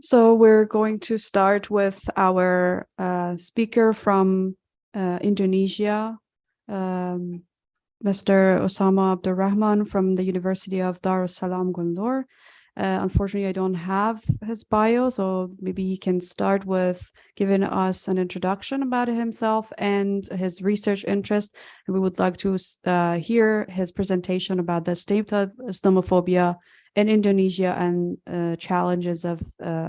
So we're going to start with our speaker from Indonesia, Mr. Usamah Abdurrahman from the University of Darussalam Gontor. Unfortunately, I don't have his bio, so maybe he can start with giving us an introduction about himself and his research interest. And we would like to hear his presentation about the state of Islamophobia in Indonesia and challenges of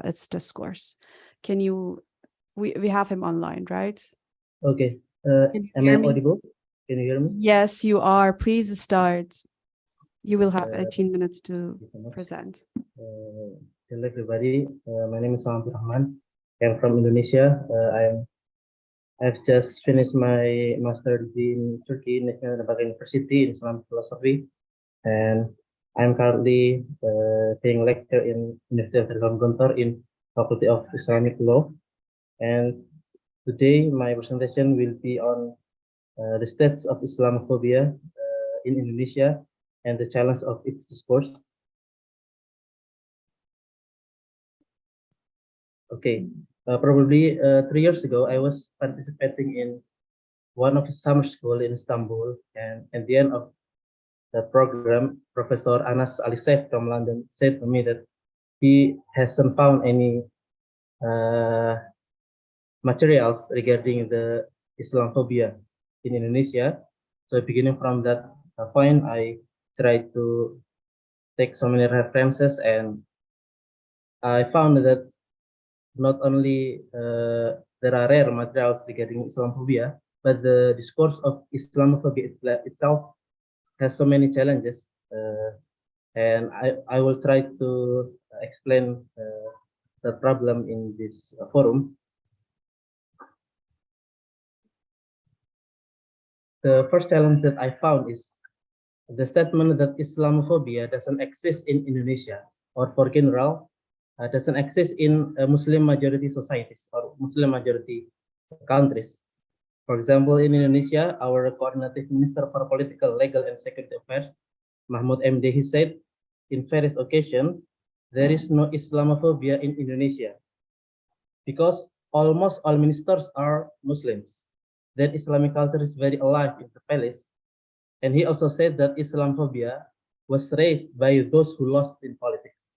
its discourse. Can you, we have him online, right? Okay. Am I audible? Can you hear me? Yes, you are. Please start. You will have 18 minutes to present. Hello everybody. My name is Usamah Abdurrahman. I'm from Indonesia. I've just finished my master degree in Turkey, National University in Islamic philosophy, and I'm currently taking lecture in University of Darussalam Gontor in Faculty of Islamic Law. And today my presentation will be on the states of Islamophobia in Indonesia and the challenge of its discourse. Okay, probably 3 years ago, I was participating in one of the summer school in Istanbul, and at the end of the program, Professor Anas Alisef from London said to me that he hasn't found any materials regarding the Islamophobia in Indonesia. So beginning from that point, I tried to take so many references, and I found that not only there are rare materials regarding Islamophobia, but the discourse of Islamophobia itself has so many challenges, and I will try to explain the problem in this forum. The first challenge that I found is the statement that Islamophobia doesn't exist in Indonesia, or for general, doesn't exist in Muslim majority societies or Muslim majority countries. For example, in Indonesia, our coordinating minister for political, legal, and security affairs, Mahmud MD, he said in various occasions, there is no Islamophobia in Indonesia because almost all ministers are Muslims. That Islamic culture is very alive in the palace. And he also said that Islamophobia was raised by those who lost in politics.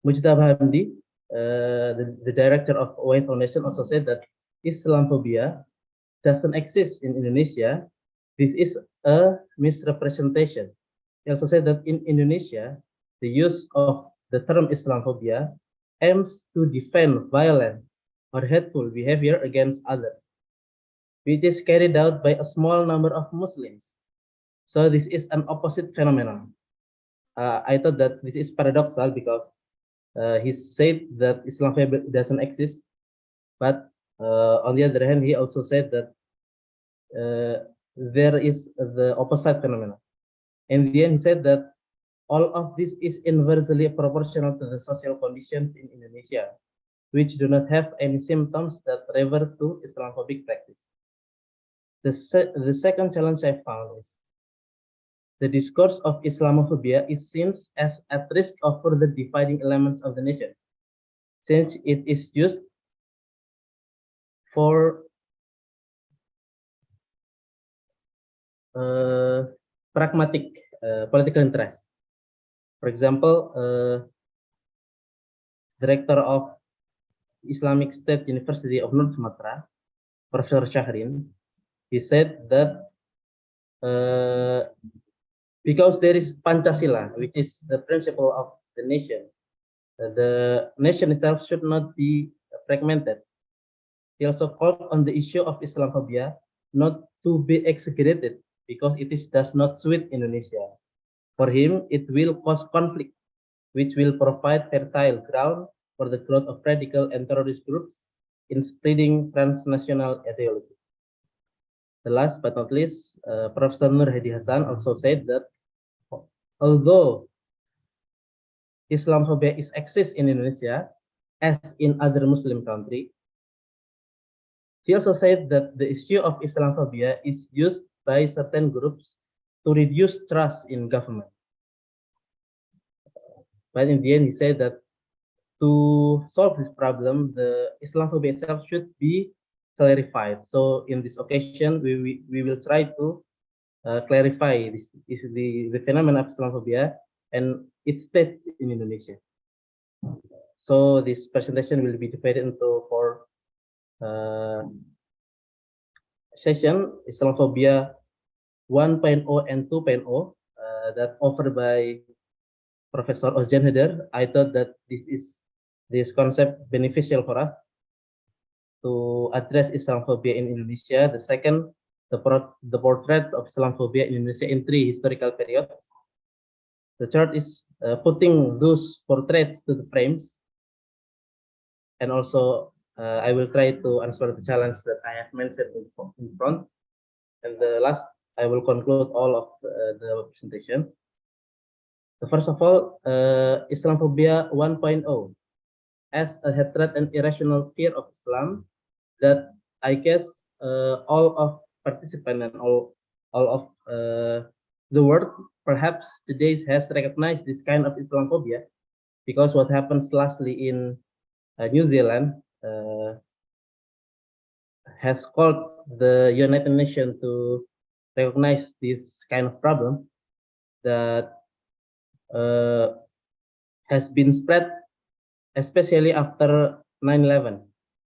Mujtaba Hamdi, the director of White Foundation, also said that Islamophobia doesn't exist in Indonesia. This is a misrepresentation. He also said that in Indonesia, the use of the term Islamophobia aims to defend violent or hateful behavior against others, which is carried out by a small number of Muslims. So this is an opposite phenomenon. I thought that this is paradoxal because he said that Islamophobia doesn't exist, but on the other hand, he also said that there is the opposite phenomenon. In the end, he said that all of this is inversely proportional to the social conditions in Indonesia, which do not have any symptoms that refer to Islamophobic practice. The second challenge I found is the discourse of Islamophobia is seen as at risk of further dividing elements of the nation, since it is used for pragmatic political interest. For example, director of Islamic State University of North Sumatra, Professor Shahrin, he said that because there is Pancasila, which is the principle of the nation itself should not be fragmented. He also called on the issue of Islamophobia not to be exaggerated because it does not suit Indonesia. For him, it will cause conflict, which will provide fertile ground for the growth of radical and terrorist groups in spreading transnational ideology. The last but not least, Professor Nur Hadi Hasan also said that although Islamophobia exists in Indonesia, as in other Muslim countries, he also said that the issue of Islamophobia is used by certain groups to reduce trust in government. But in the end, he said that to solve this problem, the Islamophobia itself should be clarified. So in this occasion, we will try to clarify the phenomenon of Islamophobia and its states in Indonesia. So this presentation will be divided into four session: Islamophobia 1.0 and 2.0, that offered by Professor Ozjan Heder. I thought that this concept beneficial for us to address Islamophobia in Indonesia. The second, the portraits of Islamophobia in Indonesia in 3 historical periods. The third is putting those portraits to the frames. And also, I will try to answer the challenge that I have mentioned in front. And the last, I will conclude all of the presentation. So first of all, Islamophobia 1.0 as a hatred and irrational fear of Islam that I guess all of participants and all of the world perhaps today has recognized this kind of Islamophobia, because what happens lastly in New Zealand has called the United Nations to recognize this kind of problem that has been spread, especially after 9/11.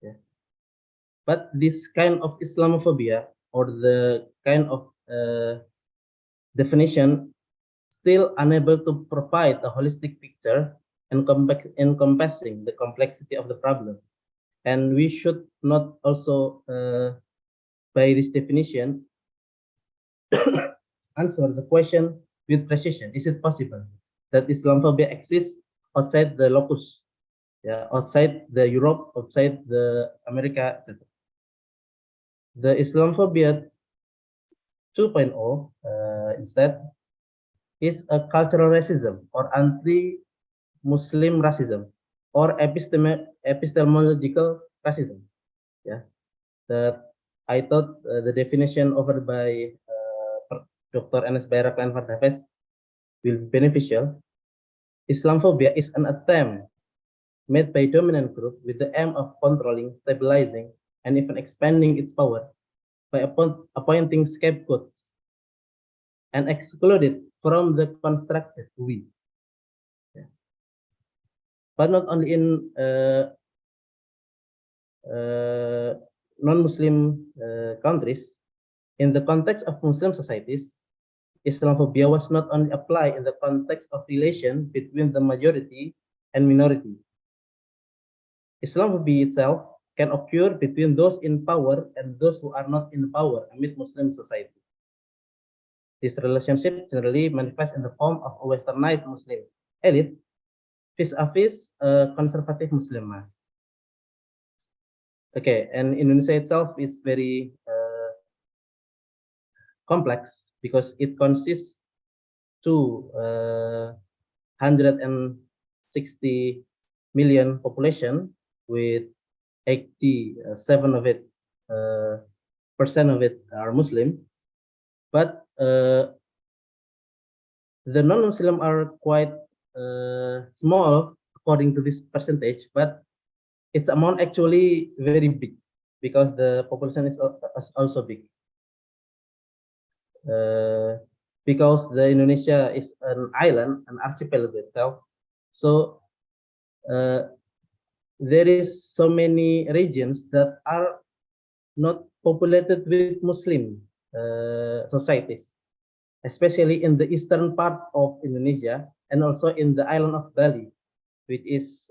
Yeah. But this kind of Islamophobia, or the kind of definition, still unable to provide a holistic picture encompassing the complexity of the problem. And we should not also, by this definition, answer the question with precision. Is it possible that Islamophobia exists outside the locus, outside the Europe, outside the America, etc.? The Islamophobia 2.0 instead is a cultural racism or anti-Muslim racism or epistemological racism. Yeah, that I thought the definition offered by Dr. Enes Bayrak and Fardafes will be beneficial. Islamophobia is an attempt made by dominant group with the aim of controlling, stabilizing, and even expanding its power by appointing scapegoats and excluded from the constructed we. Yeah. But not only in non-Muslim countries, in the context of Muslim societies, Islamophobia was not only applied in the context of relation between the majority and minority. Islamophobia itself can occur between those in power and those who are not in power amid Muslim society. This relationship generally manifests in the form of a westernized Muslim elite vis-a-vis a conservative Muslim mass. Okay, and Indonesia itself is very complex because it consists to 160 million population, with 87% of it are Muslim, but the non-Muslim are quite small according to this percentage, but its amount actually very big because the population is also big. Because the Indonesia is an island, an archipelago itself, so there is so many regions that are not populated with Muslim societies, especially in the eastern part of Indonesia and also in the island of Bali, which is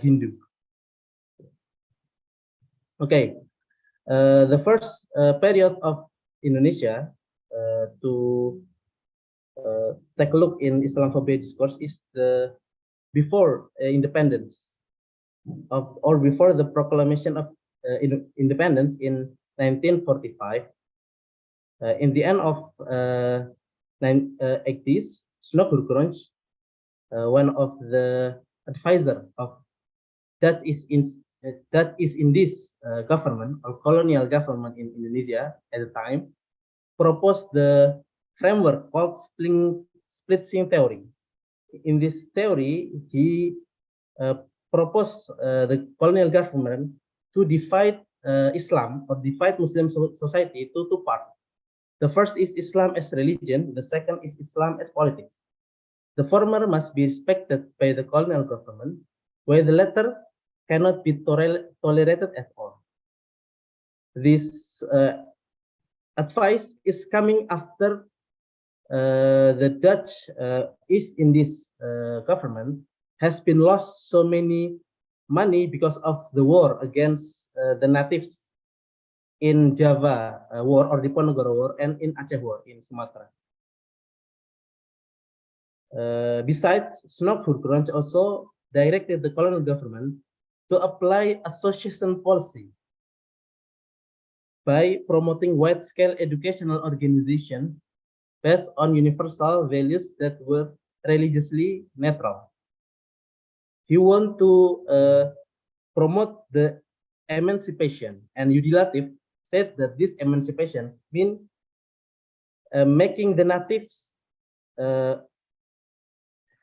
Hindu. Okay, the first period of Indonesia to take a look in Islamophobia discourse is the before independence or before the proclamation of independence in 1945. In the end of 80s, Snog Hurgrunch, one of the advisor of that is in this government or colonial government in Indonesia at the time, proposed the framework called splitsing theory, in this theory, he proposed the colonial government to divide Islam or divide Muslim society into two parts. The first is Islam as religion. The second is Islam as politics. The former must be respected by the colonial government, while the latter cannot be tolerated at all. This advice is coming after the Dutch East Indies government has been lost so many money because of the war against the natives in Java war or Diponegoro war and in Aceh war in Sumatra. Besides, Snok also directed the colonial government to apply association policy by promoting wide-scale educational organizations based on universal values that were religiously neutral. He wanted to promote the emancipation, and Udilatif said that this emancipation means making the natives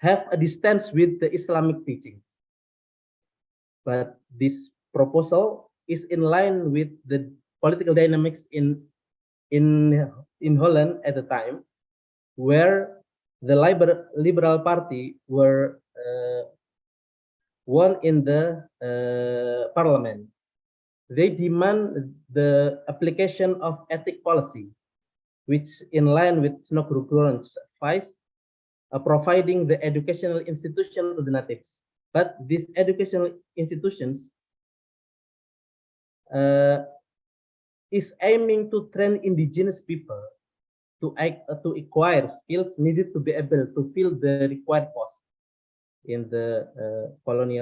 have a distance with the Islamic teachings. But this proposal is in line with the political dynamics in Holland at the time, where the Liberal Party were won in the parliament. They demand the application of ethic policy, which in line with Snok-Rukuron's advice, providing the educational institution to the natives. But these educational institutions is aiming to train indigenous people to acquire skills needed to be able to fill the required post in the colony.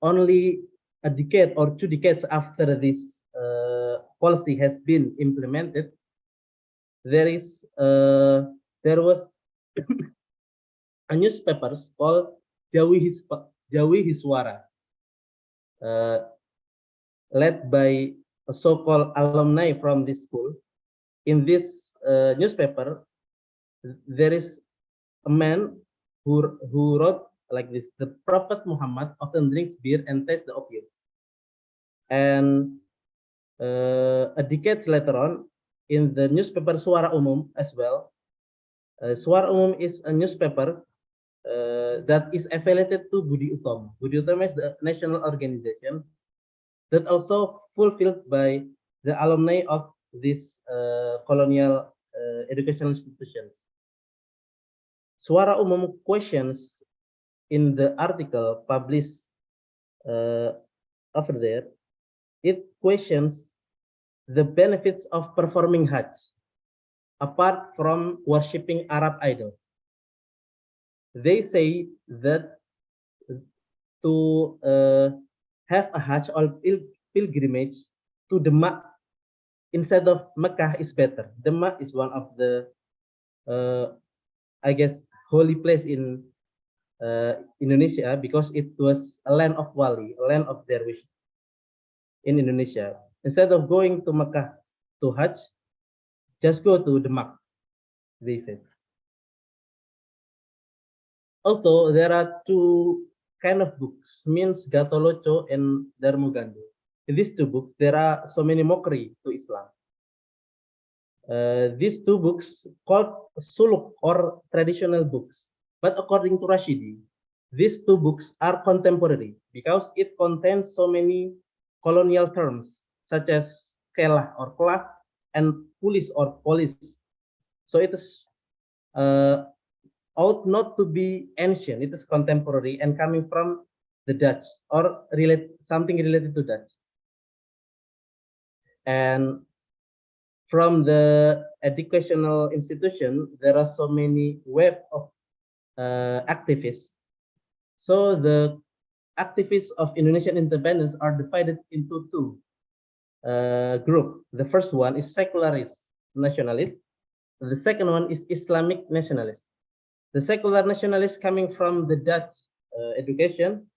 Only a decade or 2 decades after this policy has been implemented, there was a newspaper called Jawi Hiswara, led by a so-called alumni from this school. In this newspaper, there is a man who wrote like this: the Prophet Muhammad often drinks beer and tastes the opium. And a decade later on, in the newspaper Suara Umum as well, Suara Umum is a newspaper that is affiliated to Budi Utomo. Budi Utomo is the national organization that also fulfilled by the alumni of these colonial educational institutions. Suara Umum questions in the article published over there, it questions the benefits of performing Hajj apart from worshipping Arab idols. They say that to have a Hajj or pilgrimage to Demak instead of Mecca is better. Demak is one of the, I guess, holy place in Indonesia, because it was a land of wali, a land of dervish in Indonesia. Instead of going to Mecca to Hajj, just go to Demak, they said. Also, there are two kind of books, means Gatoloco and Darmogando. In these two books, there are so many mockery to Islam. These two books called suluk or traditional books. But according to Rashidi, these two books are contemporary because it contains so many colonial terms such as kelah or kelah and pulis or polis. So it is ought not to be ancient. It is contemporary and coming from the Dutch or something related to Dutch. And from the educational institution, there are so many web of activists. So the activists of Indonesian independence are divided into two groups. The first one is secularist nationalist. The second one is Islamic nationalist. The secular nationalists coming from the Dutch education.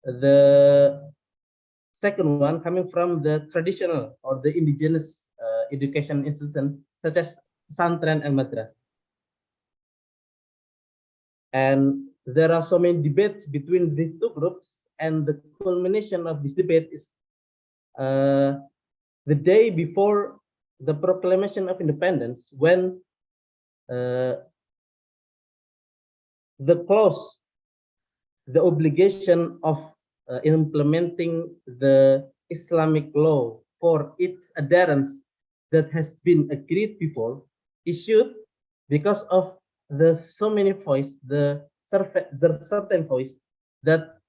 The second one coming from the traditional or the indigenous education institution, such as pesantren and madrasah. And there are so many debates between these two groups, and the culmination of this debate is the day before the proclamation of independence, when the clause, the obligation of implementing the Islamic law for its adherence that has been agreed before issued, because of the so many voice, the certain voice that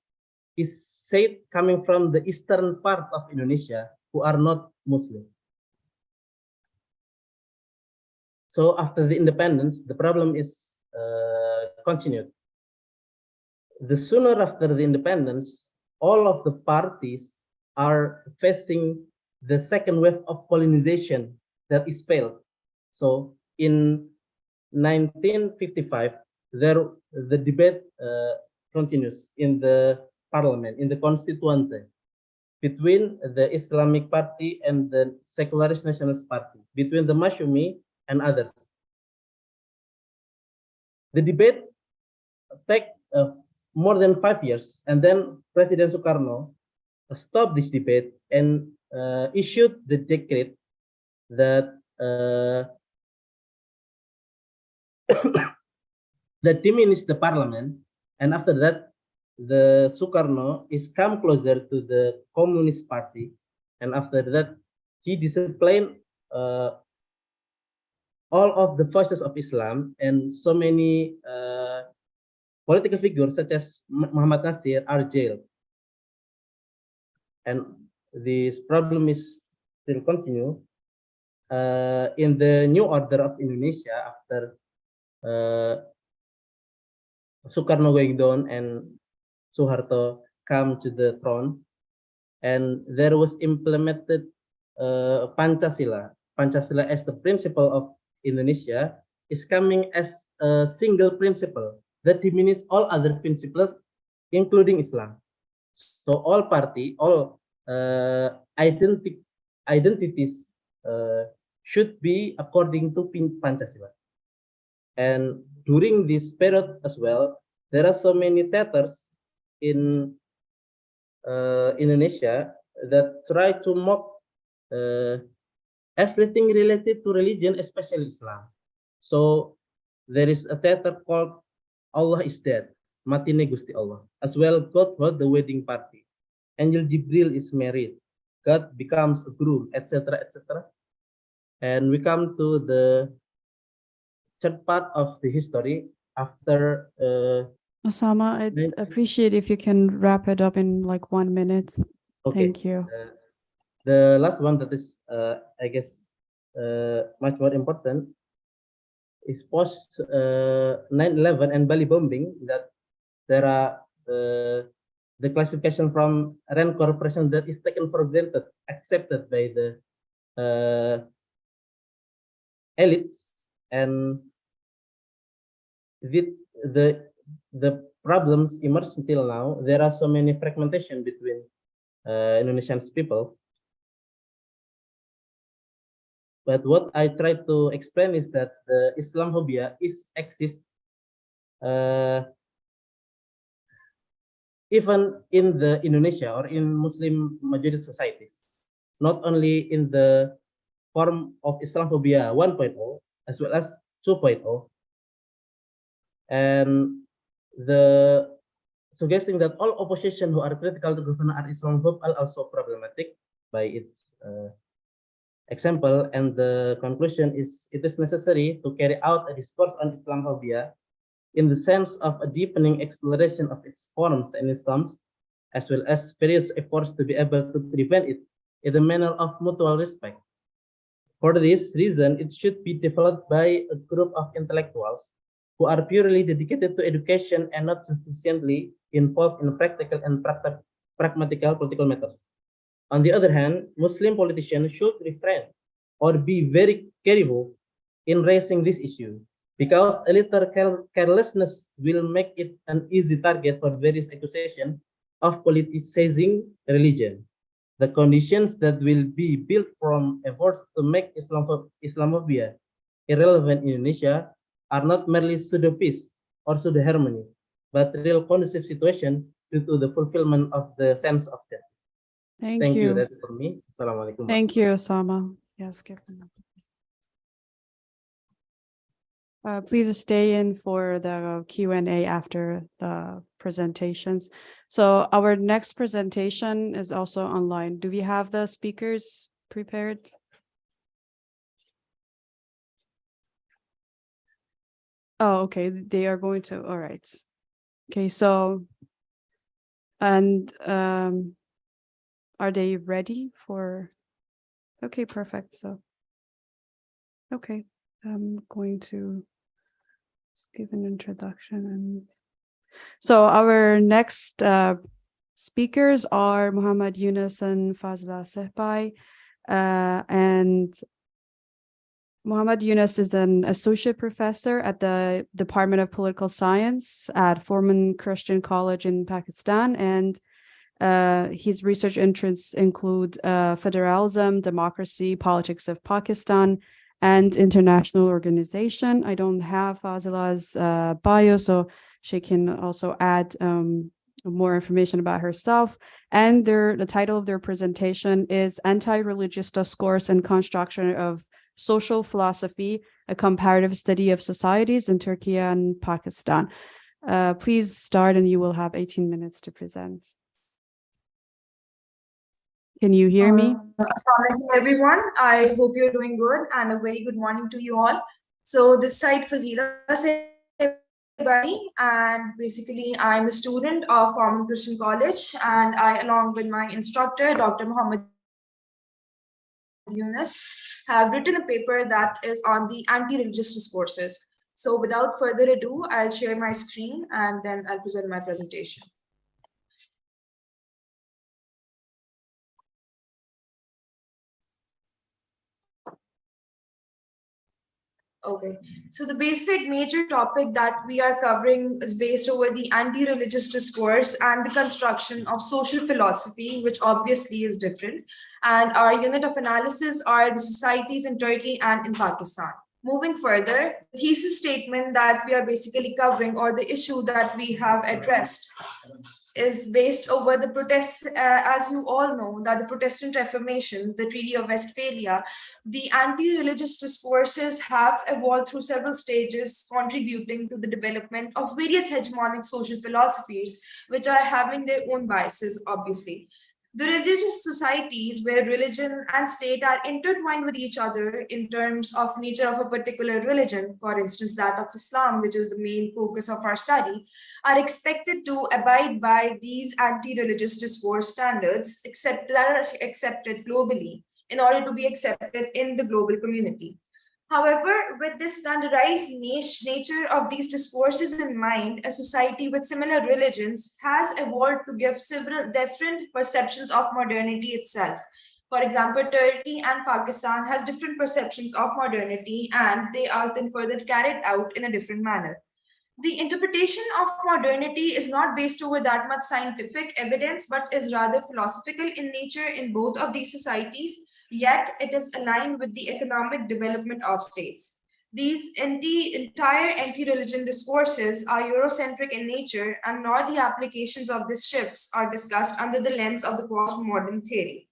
is said coming from the eastern part of Indonesia who are not Muslim. So after the independence, the problem is continued. The sooner after the independence, all of the parties are facing the second wave of colonization that is failed. So in 1955, the debate continues in the parliament, in the constituante, between the Islamic Party and the Secularist Nationalist Party, between the Masyumi and others. The debate takes more than 5 years, and then President Sukarno stopped this debate and issued the decree that that diminished the parliament, and after that, the Sukarno is come closer to the Communist Party, and after that, he disciplined all of the voices of Islam, and so many political figures such as Muhammad Nasir are jailed. And this problem is still continue in the new order of Indonesia after Sukarno going down and Suharto come to the throne, and there was implemented Pancasila. Pancasila as the principle of Indonesia is coming as a single principle that diminishes all other principles, including Islam. So all party, all identities should be according to Pancasila. And during this period as well, there are so many theaters in Indonesia that try to mock everything related to religion, especially Islam. So there is a theater called Allah is Dead, Matine Gusti Allah, as well God was the wedding party. Angel Jibril is married, God becomes a groom, etc., etc. And we come to the third part of the history after Usamah, I'd appreciate if you can wrap it up in like 1 minute. Okay. Thank you. The last one that is, I guess, much more important is post 9/11 and Bali bombing, that there are the classification from RAND Corporation that is taken for granted, accepted by the elites, and the problems emerge until now. There are so many fragmentation between Indonesian people. But what I try to explain is that the Islamophobia exists even in the Indonesia or in Muslim majority societies, not only in the form of Islamophobia 1.0 as well as 2.0. And the suggesting that all opposition who are critical to government are Islamophobe are also problematic by its example, and the conclusion is it is necessary to carry out a discourse on Islamophobia in the sense of a deepening exploration of its forms and systems, as well as various efforts to be able to prevent it in the manner of mutual respect. For this reason, it should be developed by a group of intellectuals who are purely dedicated to education and not sufficiently involved in practical and pragmatical political matters. On the other hand, Muslim politicians should refrain or be very careful in raising this issue, because a little carelessness will make it an easy target for various accusations of politicizing religion. The conditions that will be built from efforts to make Islamophobia irrelevant in Indonesia are not merely pseudo-peace or pseudo-harmony, but real conducive situation due to the fulfillment of the sense of that. Thank you. That's for me. Assalamualaikum. Thank you, Usamah. Yes, give them. Please stay in for the Q&A after the presentations. So our next presentation is also online. Do we have the speakers prepared? Oh, okay. They are going to. All right. Okay. So, and are they ready for? Okay, perfect. So, okay, I'm going to just give an introduction. And so our next speakers are Muhammad Younis and Fazila Sahbai, and Muhammad Younis is an associate professor at the Department of Political Science at Forman Christian College in Pakistan, and his research interests include federalism, democracy, politics of Pakistan, and international organization. I don't have Fazila's bio, so she can also add more information about herself. And the title of their presentation is Anti-Religious Discourse and Construction of Social Philosophy, a Comparative Study of Societies in Türkiye and Pakistan. Please start and you will have 18 minutes to present. Can you hear me? Assalamualaikum everyone. I hope you're doing good and a very good morning to you all. So this side Fazila Sahbai, and basically I'm a student of Forman Christian College, and I, along with my instructor, Dr. Muhammad Younis, have written a paper that is on the anti-religious discourses. So without further ado, I'll share my screen and then I'll present my presentation. Okay, so the basic major topic that we are covering is based over the anti-religious discourse and the construction of social philosophy, which obviously is different. And our unit of analysis are the societies in Turkey and in Pakistan. Moving further, the thesis statement that we are basically covering, or the issue that we have addressed, is based over the protests. As you all know, that the Protestant Reformation, the Treaty of Westphalia, the anti-religious discourses have evolved through several stages, contributing to the development of various hegemonic social philosophies, which are having their own biases, obviously. The religious societies where religion and state are intertwined with each other in terms of nature of a particular religion, for instance, that of Islam, which is the main focus of our study, are expected to abide by these anti-religious discourse standards that are accepted globally in order to be accepted in the global community. However, with this standardized nature of these discourses in mind, a society with similar religions has evolved to give several different perceptions of modernity itself. For example, Turkey and Pakistan has different perceptions of modernity, and they are then further carried out in a different manner. The interpretation of modernity is not based over that much scientific evidence, but is rather philosophical in nature in both of these societies, yet it is aligned with the economic development of states. These entire anti-religion discourses are Eurocentric in nature, and nor the applications of these shifts are discussed under the lens of the postmodern theory.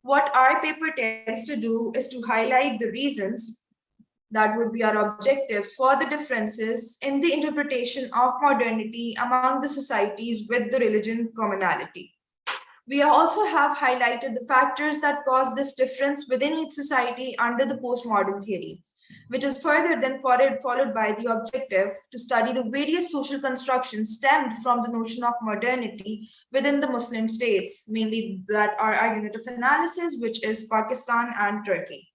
What our paper tends to do is to highlight the reasons that would be our objectives for the differences in the interpretation of modernity among the societies with the religion commonality. We also have highlighted the factors that cause this difference within each society under the postmodern theory, which is further then followed by the objective to study the various social constructions stemmed from the notion of modernity within the Muslim states, mainly that are our unit of analysis, which is Pakistan and Turkey.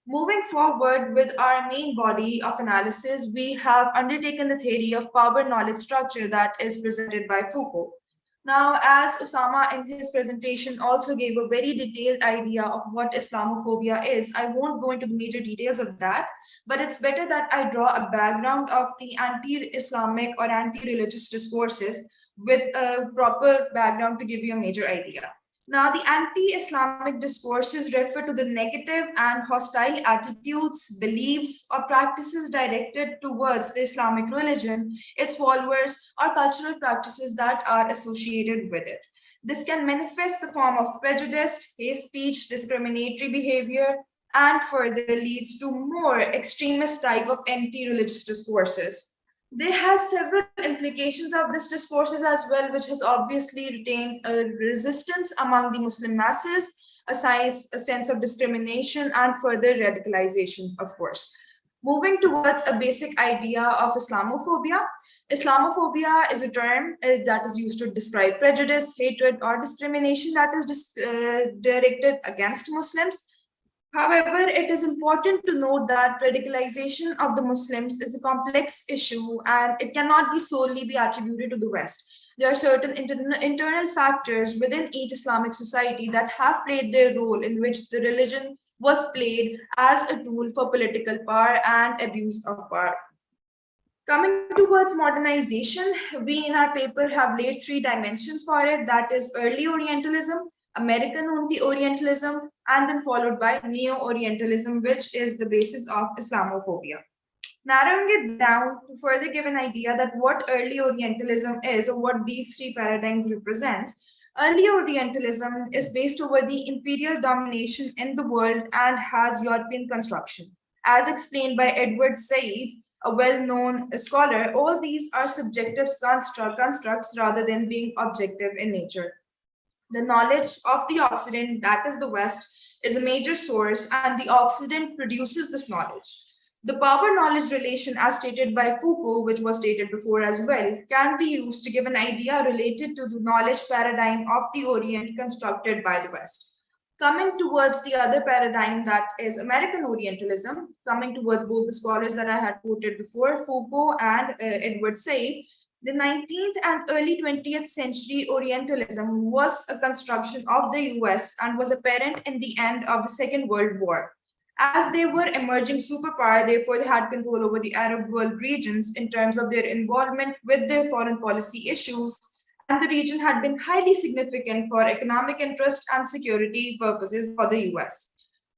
Moving forward with our main body of analysis, we have undertaken the theory of power-knowledge structure that is presented by Foucault. Now, as Usamah in his presentation also gave a very detailed idea of what Islamophobia is, I won't go into the major details of that, but it's better that I draw a background of the anti-Islamic or anti-religious discourses with a proper background to give you a major idea. Now, the anti-Islamic discourses refer to the negative and hostile attitudes, beliefs, or practices directed towards the Islamic religion, its followers, or cultural practices that are associated with it. This can manifest the form of prejudice, hate speech, discriminatory behavior, and further leads to more extremist type of anti-religious discourses. There has several implications of this discourses as well, which has obviously retained a resistance among the Muslim masses, a sense of discrimination, and further radicalization, of course. Moving towards a basic idea of Islamophobia. Islamophobia is a term that is used to describe prejudice, hatred, or discrimination that is directed against Muslims. However, it is important to note that radicalization of the Muslims is a complex issue and it cannot be solely be attributed to the West. There are certain internal factors within each Islamic society that have played their role in which the religion was played as a tool for political power and abuse of power. Coming towards modernization, we in our paper have laid 3 dimensions for it, that is early Orientalism, American-only Orientalism, and then followed by Neo-Orientalism, which is the basis of Islamophobia. Narrowing it down to further give an idea that what early Orientalism is or what these 3 paradigms represents, early Orientalism is based over the imperial domination in the world and has European construction. As explained by Edward Said, a well-known scholar, all these are subjective constructs rather than being objective in nature. The knowledge of the Occident, that is the West, is a major source, and the Occident produces this knowledge. The power-knowledge relation, as stated by Foucault, which was stated before as well, can be used to give an idea related to the knowledge paradigm of the Orient constructed by the West. Coming towards the other paradigm, that is American Orientalism, coming towards both the scholars that I had quoted before, Foucault and Edward Said, the 19th and early 20th century Orientalism was a construction of the US and was apparent in the end of the Second World War. As they were emerging superpower, therefore they had control over the Arab world regions in terms of their involvement with their foreign policy issues, and the region had been highly significant for economic interest and security purposes for the US.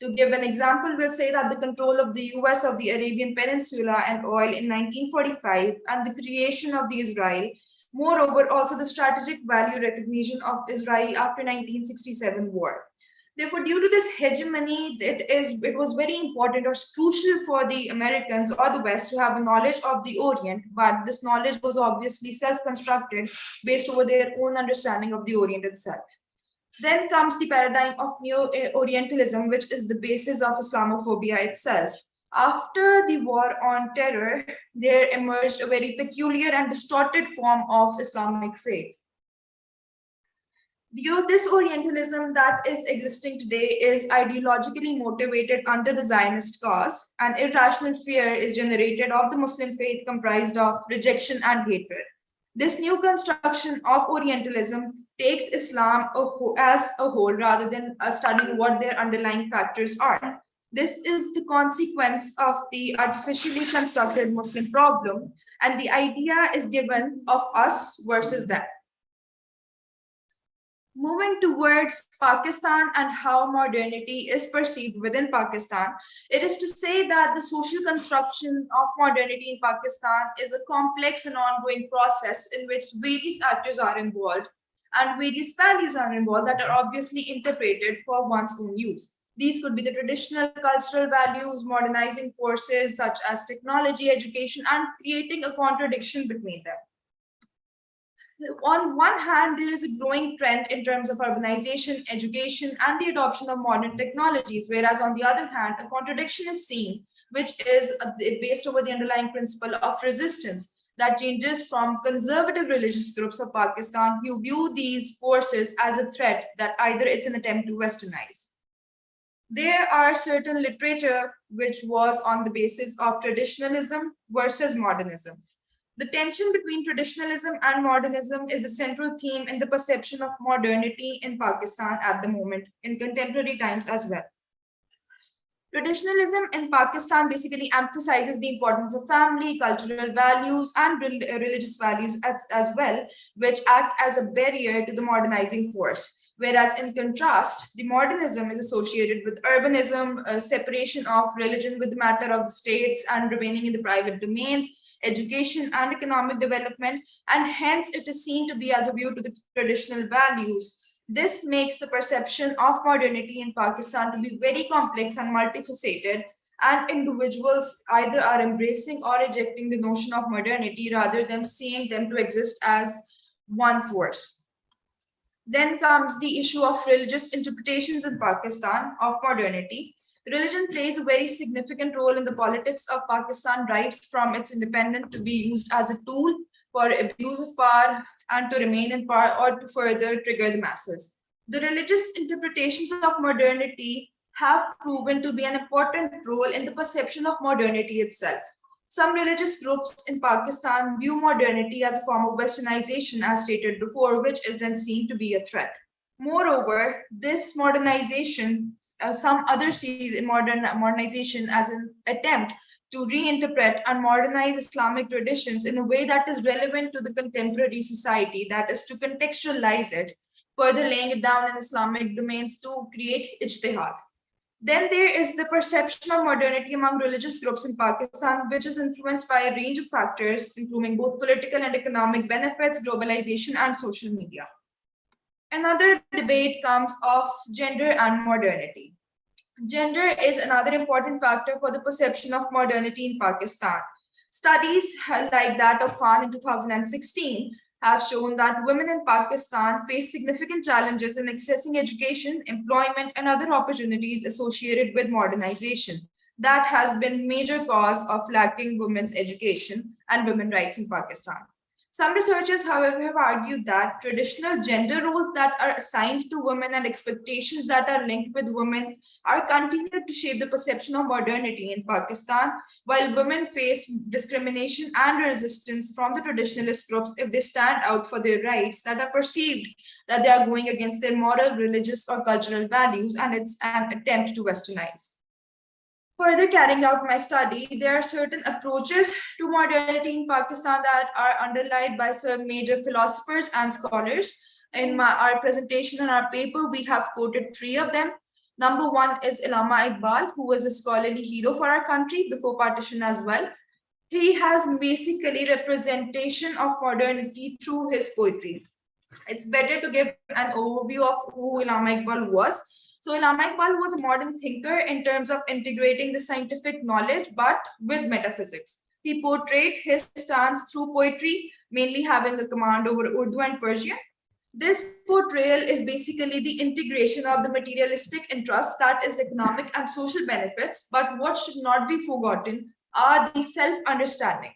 To give an example, we'll say that the control of the US of the Arabian Peninsula and oil in 1945 and the creation of the Israel, moreover, also the strategic value recognition of Israel after 1967 war. Therefore, due to this hegemony, it was very important or crucial for the Americans or the West to have a knowledge of the Orient, but this knowledge was obviously self-constructed based over their own understanding of the Orient itself. Then comes the paradigm of Neo-Orientalism, which is the basis of Islamophobia itself. After the war on terror, there emerged a very peculiar and distorted form of Islamic faith. This Orientalism that is existing today is ideologically motivated under the Zionist cause, and irrational fear is generated of the Muslim faith comprised of rejection and hatred. This new construction of Orientalism takes Islam as a whole rather than studying what their underlying factors are. This is the consequence of the artificially constructed Muslim problem, and the idea is given of us versus them. Moving towards Pakistan and how modernity is perceived within Pakistan, it is to say that the social construction of modernity in Pakistan is a complex and ongoing process in which various actors are involved and various values are involved that are obviously interpreted for one's own use. These could be the traditional cultural values, modernizing forces such as technology, education, and creating a contradiction between them. On one hand, there is a growing trend in terms of urbanization, education, and the adoption of modern technologies, whereas on the other hand, a contradiction is seen, which is based over the underlying principle of resistance that changes from conservative religious groups of Pakistan who view these forces as a threat that either it's an attempt to westernize. There are certain literature which was on the basis of traditionalism versus modernism. The tension between traditionalism and modernism is the central theme in the perception of modernity in Pakistan at the moment, in contemporary times as well. Traditionalism in Pakistan basically emphasizes the importance of family, cultural values, and religious values as well, which act as a barrier to the modernizing force. Whereas in contrast, the modernism is associated with urbanism, separation of religion with the matter of the states and remaining in the private domains, education and economic development, and hence it is seen to be as a view to the traditional values. This makes the perception of modernity in Pakistan to be very complex and multifaceted, and individuals either are embracing or rejecting the notion of modernity rather than seeing them to exist as one force. Then comes the issue of religious interpretations in Pakistan of modernity. Religion plays a very significant role in the politics of Pakistan right from its independence to be used as a tool for abuse of power and to remain in power or to further trigger the masses. The religious interpretations of modernity have proven to be an important role in the perception of modernity itself. Some religious groups in Pakistan view modernity as a form of westernization, as stated before, which is then seen to be a threat. Moreover, this modernization, some others see modernization as an attempt to reinterpret and modernize Islamic traditions in a way that is relevant to the contemporary society, that is to contextualize it, further laying it down in Islamic domains to create ijtihad. Then there is the perception of modernity among religious groups in Pakistan, which is influenced by a range of factors, including both political and economic benefits, globalization, and social media. Another debate comes of gender and modernity. Gender is another important factor for the perception of modernity in Pakistan. Studies like that of Khan in 2016 have shown that women in Pakistan face significant challenges in accessing education, employment, and other opportunities associated with modernization. That has been major cause of lacking women's education and women's rights in Pakistan. Some researchers, however, have argued that traditional gender roles that are assigned to women and expectations that are linked with women are continued to shape the perception of modernity in Pakistan, while women face discrimination and resistance from the traditionalist groups if they stand out for their rights that are perceived that they are going against their moral, religious, or cultural values, and it's an attempt to westernize. Further carrying out my study, there are certain approaches to modernity in Pakistan that are underlined by some major philosophers and scholars. In our presentation and our paper, we have quoted 3 of them. Number 1 is Allama Iqbal, who was a scholarly hero for our country before partition as well. He has basically representation of modernity through his poetry. It's better to give an overview of who Allama Iqbal was. So Allama Iqbal was a modern thinker in terms of integrating the scientific knowledge, but with metaphysics. He portrayed his stance through poetry, mainly having a command over Urdu and Persian. This portrayal is basically the integration of the materialistic interests, that is economic and social benefits, but what should not be forgotten are the self-understanding.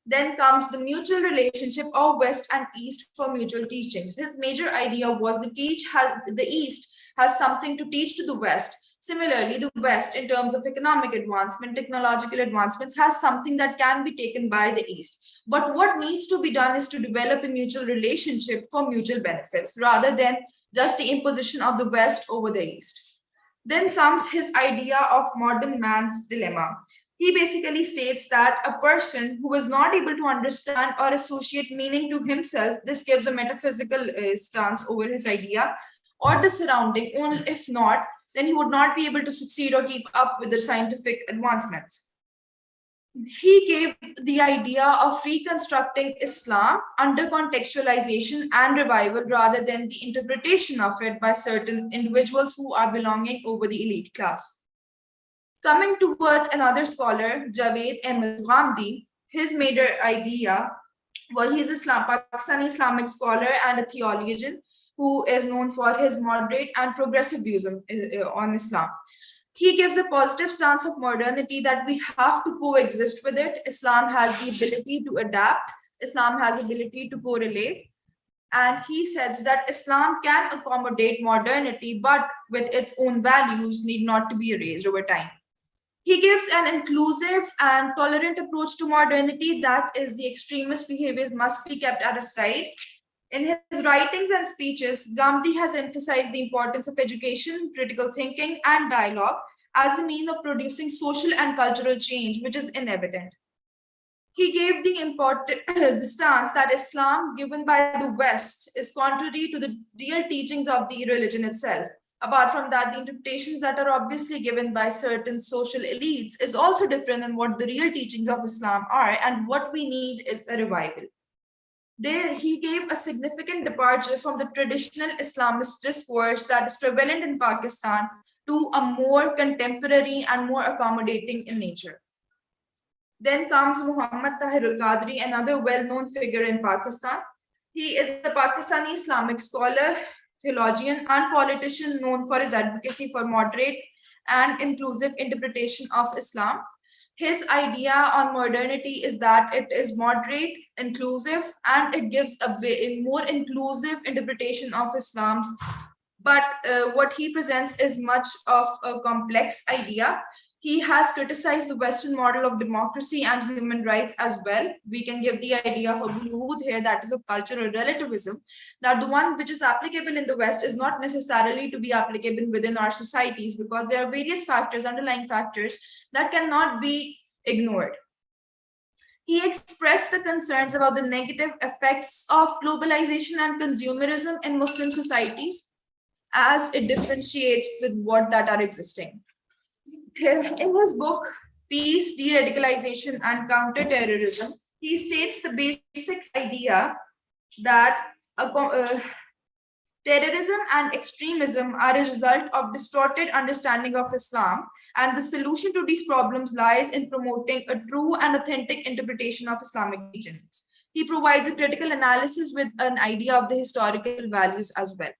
Then comes the mutual relationship of West and East for mutual teachings. His major idea was the East has something to teach to the West. Similarly, the West, in terms of economic advancement, technological advancements, has something that can be taken by the East. But what needs to be done is to develop a mutual relationship for mutual benefits, rather than just the imposition of the West over the East. Then comes his idea of modern man's dilemma. He basically states that a person who is not able to understand or associate meaning to himself, this gives a metaphysical stance over his idea, or the surrounding, only if not, then he would not be able to succeed or keep up with the scientific advancements. He gave the idea of reconstructing Islam under contextualization and revival rather than the interpretation of it by certain individuals who are belonging over the elite class. Coming towards another scholar, Javed Ahmed Ghamdi, his major idea, well, he's a Pakistani Islamic scholar and a theologian who is known for his moderate and progressive views on Islam. He gives a positive stance of modernity that we have to coexist with it. Islam has the ability to adapt. Islam has the ability to correlate. And he says that Islam can accommodate modernity, but with its own values need not to be erased over time. He gives an inclusive and tolerant approach to modernity, that is, the extremist behaviors must be kept at a side. In his writings and speeches, Ghamdi has emphasized the importance of education, critical thinking, and dialogue as a means of producing social and cultural change, which is inevident. He gave the important the stance that Islam given by the West is contrary to the real teachings of the religion itself. Apart from that, the interpretations that are obviously given by certain social elites is also different than what the real teachings of Islam are, and what we need is a revival. There, he gave a significant departure from the traditional Islamist discourse that is prevalent in Pakistan to a more contemporary and more accommodating in nature. Then comes Muhammad Tahir al-Qadri, another well-known figure in Pakistan. He is a Pakistani Islamic scholar, theologian, and politician known for his advocacy for moderate and inclusive interpretation of Islam. His idea on modernity is that it is moderate, inclusive, and it gives a more inclusive interpretation of Islam's. But what he presents is much of a complex idea. He has criticized the Western model of democracy and human rights as well. We can give the idea of Abulhassan here, that is of cultural relativism, that the one which is applicable in the West is not necessarily to be applicable within our societies, because there are various factors, underlying factors, that cannot be ignored. He expressed the concerns about the negative effects of globalization and consumerism in Muslim societies as it differentiates with what that are existing. In his book, Peace, De-Radicalization and Counter-Terrorism, he states the basic idea that terrorism and extremism are a result of distorted understanding of Islam, and the solution to these problems lies in promoting a true and authentic interpretation of Islamic teachings. He provides a critical analysis with an idea of the historical values as well.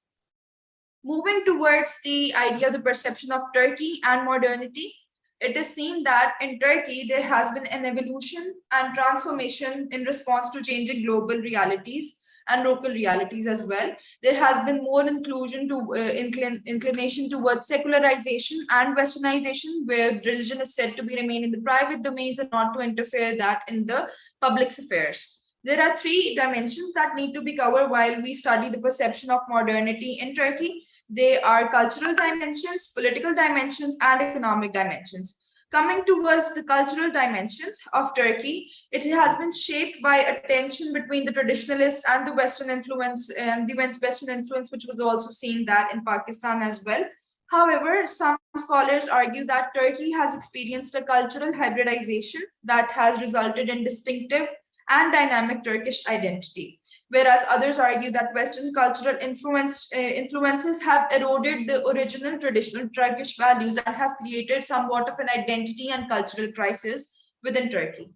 Moving towards the idea of the perception of Turkey and modernity, it is seen that in Turkey, there has been an evolution and transformation in response to changing global realities and local realities as well. There has been more inclusion to inclination towards secularization and westernization, where religion is said to be remain in the private domains and not to interfere that in the public's affairs. There are three dimensions that need to be covered while we study the perception of modernity in Turkey. They are cultural dimensions, political dimensions, and economic dimensions. Coming towards the cultural dimensions of Turkey, it has been shaped by a tension between the traditionalist and the Western influence, and the Western influence, which was also seen that in Pakistan as well. However, some scholars argue that Turkey has experienced a cultural hybridization that has resulted in distinctive and dynamic Turkish identity, whereas others argue that Western cultural influences have eroded the original traditional Turkish values and have created somewhat of an identity and cultural crisis within Turkey.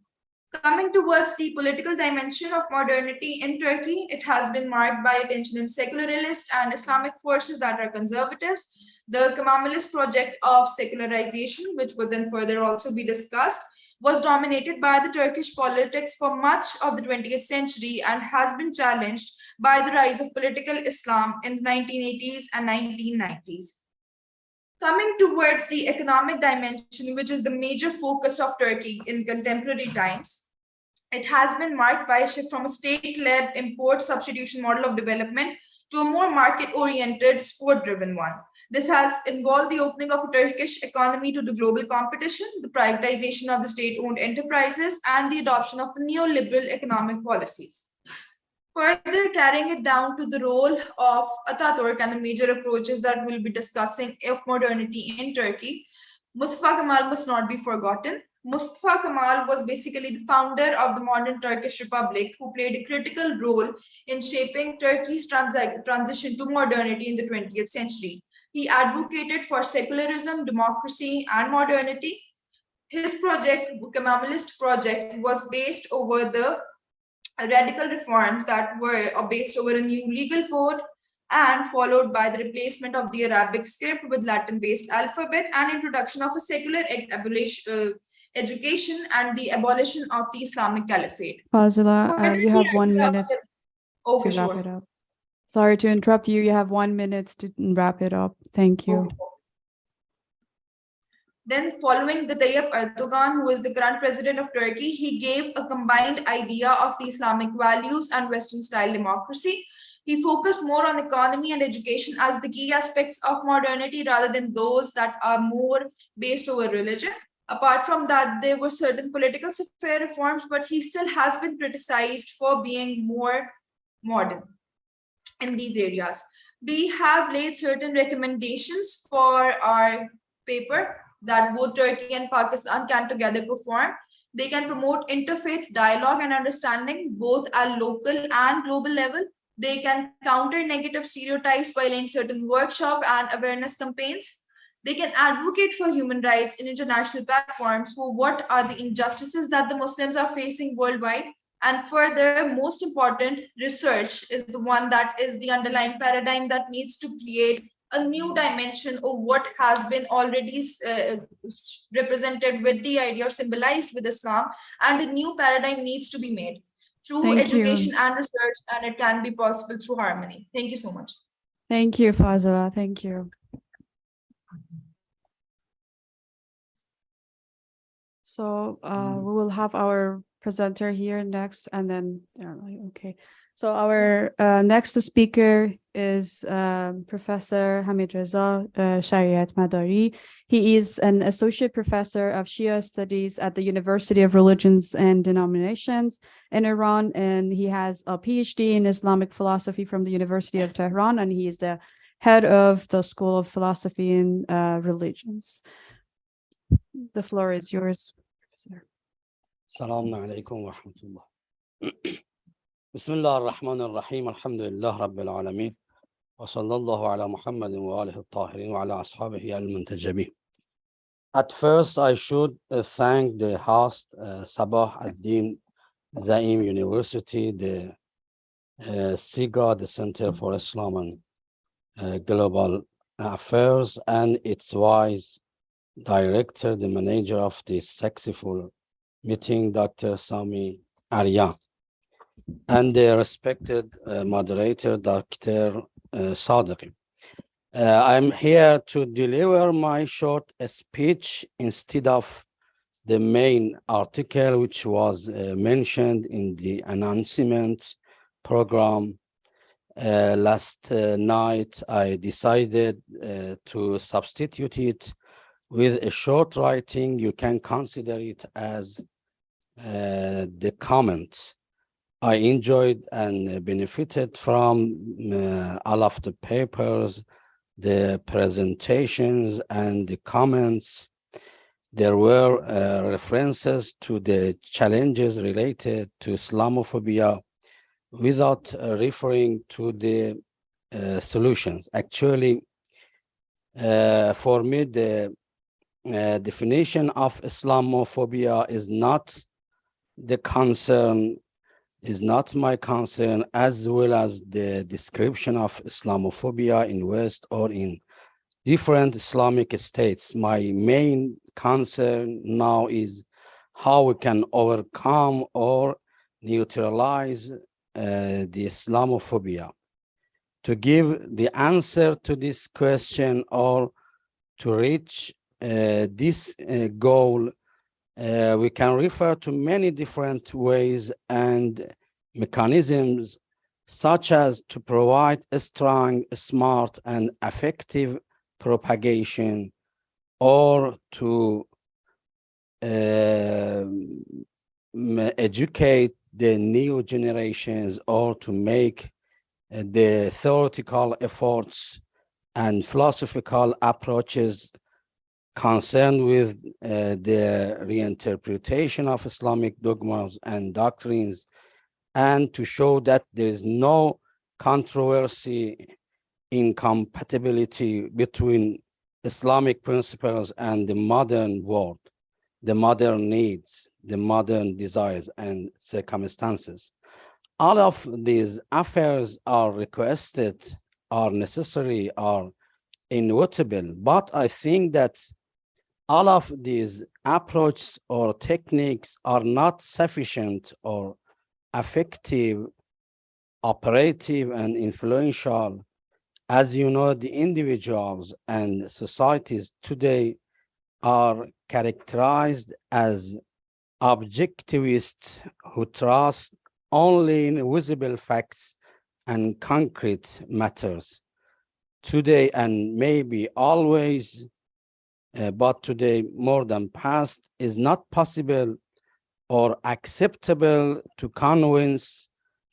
Coming towards the political dimension of modernity in Turkey, it has been marked by a tension in secularist and Islamic forces that are conservatives. The Kemalist project of secularization, which would then further also be discussed, was dominated by the Turkish politics for much of the 20th century and has been challenged by the rise of political Islam in the 1980s and 1990s. Coming towards the economic dimension, which is the major focus of Turkey in contemporary times, it has been marked by a shift from a state-led import substitution model of development to a more market-oriented, sport-driven one. This has involved the opening of a Turkish economy to the global competition, the privatization of the state-owned enterprises, and the adoption of the neoliberal economic policies. Further carrying it down to the role of Ataturk and the major approaches that we'll be discussing of modernity in Turkey, Mustafa Kemal must not be forgotten. Mustafa Kemal was basically the founder of the modern Turkish Republic, who played a critical role in shaping Turkey's transition to modernity in the 20th century. He advocated for secularism, democracy, and modernity. His project, Kemalist project, was based over the radical reforms that were based over a new legal code and followed by the replacement of the Arabic script with Latin-based alphabet and introduction of a secular education and the abolition of the Islamic Caliphate. Fazila, you have 1 minute Okay, to wrap sure. it up. Sorry to interrupt you. You have 1 minute to wrap it up. Thank you. Okay. Then following the Tayyip Erdogan, who is the current president of Turkey, he gave a combined idea of the Islamic values and Western style democracy. He focused more on economy and education as the key aspects of modernity rather than those that are more based over religion. Apart from that, there were certain political sphere reforms, but he still has been criticized for being more modern in these areas. We have laid certain recommendations for our paper that both Turkey and Pakistan can together perform. They can promote interfaith dialogue and understanding both at local and global level. They can counter negative stereotypes by laying certain workshop and awareness campaigns. They can advocate for human rights in international platforms for what are the injustices that the Muslims are facing worldwide. And further, most important, research is the one that is the underlying paradigm that needs to create a new dimension of what has been already represented with the idea or symbolized with Islam, and a new paradigm needs to be made through Thank education you. and research, and it can be possible through harmony. Thank you so much. Thank you, Fazila. Thank you. So we will have our presenter here next, and then okay. So our next speaker is Professor Hamid Reza Shariat Madari. He is an associate professor of Shia studies at the University of Religions and Denominations in Iran, and he has a PhD in Islamic philosophy from the University of Tehran, and he is the head of the School of Philosophy and Religions. The floor is yours, Professor. السلام عليكم ورحمة الله. بسم الله الرحمن الرحيم الحمد لله رب العالمين وصلى الله على محمد وآله الطاهرين وعلى أصحابه المنتجبين. At first, I should thank the host, Sabah ad-Din Zaim University, the SIGA, the Center for Islam and Global Affairs, and its vice director, the manager of this successful meeting, Dr. Sami Aryan, and the respected moderator, Dr. Sadeqi. I'm here to deliver my short speech instead of the main article, which was mentioned in the announcement program. Last night, I decided to substitute it with a short writing. You can consider it as the comment. I enjoyed and benefited from all of the papers, the presentations, and the comments. There were references to the challenges related to Islamophobia without referring to the solutions. Actually, for me, the definition of Islamophobia is not the concern, is not my concern, as well as the description of Islamophobia in West or in different Islamic states. My main concern now is how we can overcome or neutralize the Islamophobia. To give the answer to this question or to reach this goal, we can refer to many different ways and mechanisms, such as to provide a strong, smart, and effective propagation, or to educate the new generations, or to make the theoretical efforts and philosophical approaches concerned with the reinterpretation of Islamic dogmas and doctrines, and to show that there is no controversy, incompatibility between Islamic principles and the modern world, the modern needs, the modern desires and circumstances. All of these affairs are requested, are necessary, are inevitable, but I think that all of these approaches or techniques are not sufficient or effective, operative, and influential. As you know, the individuals and societies today are characterized as objectivists who trust only in visible facts and concrete matters. Today, and maybe always, but today more than past, is not possible or acceptable to convince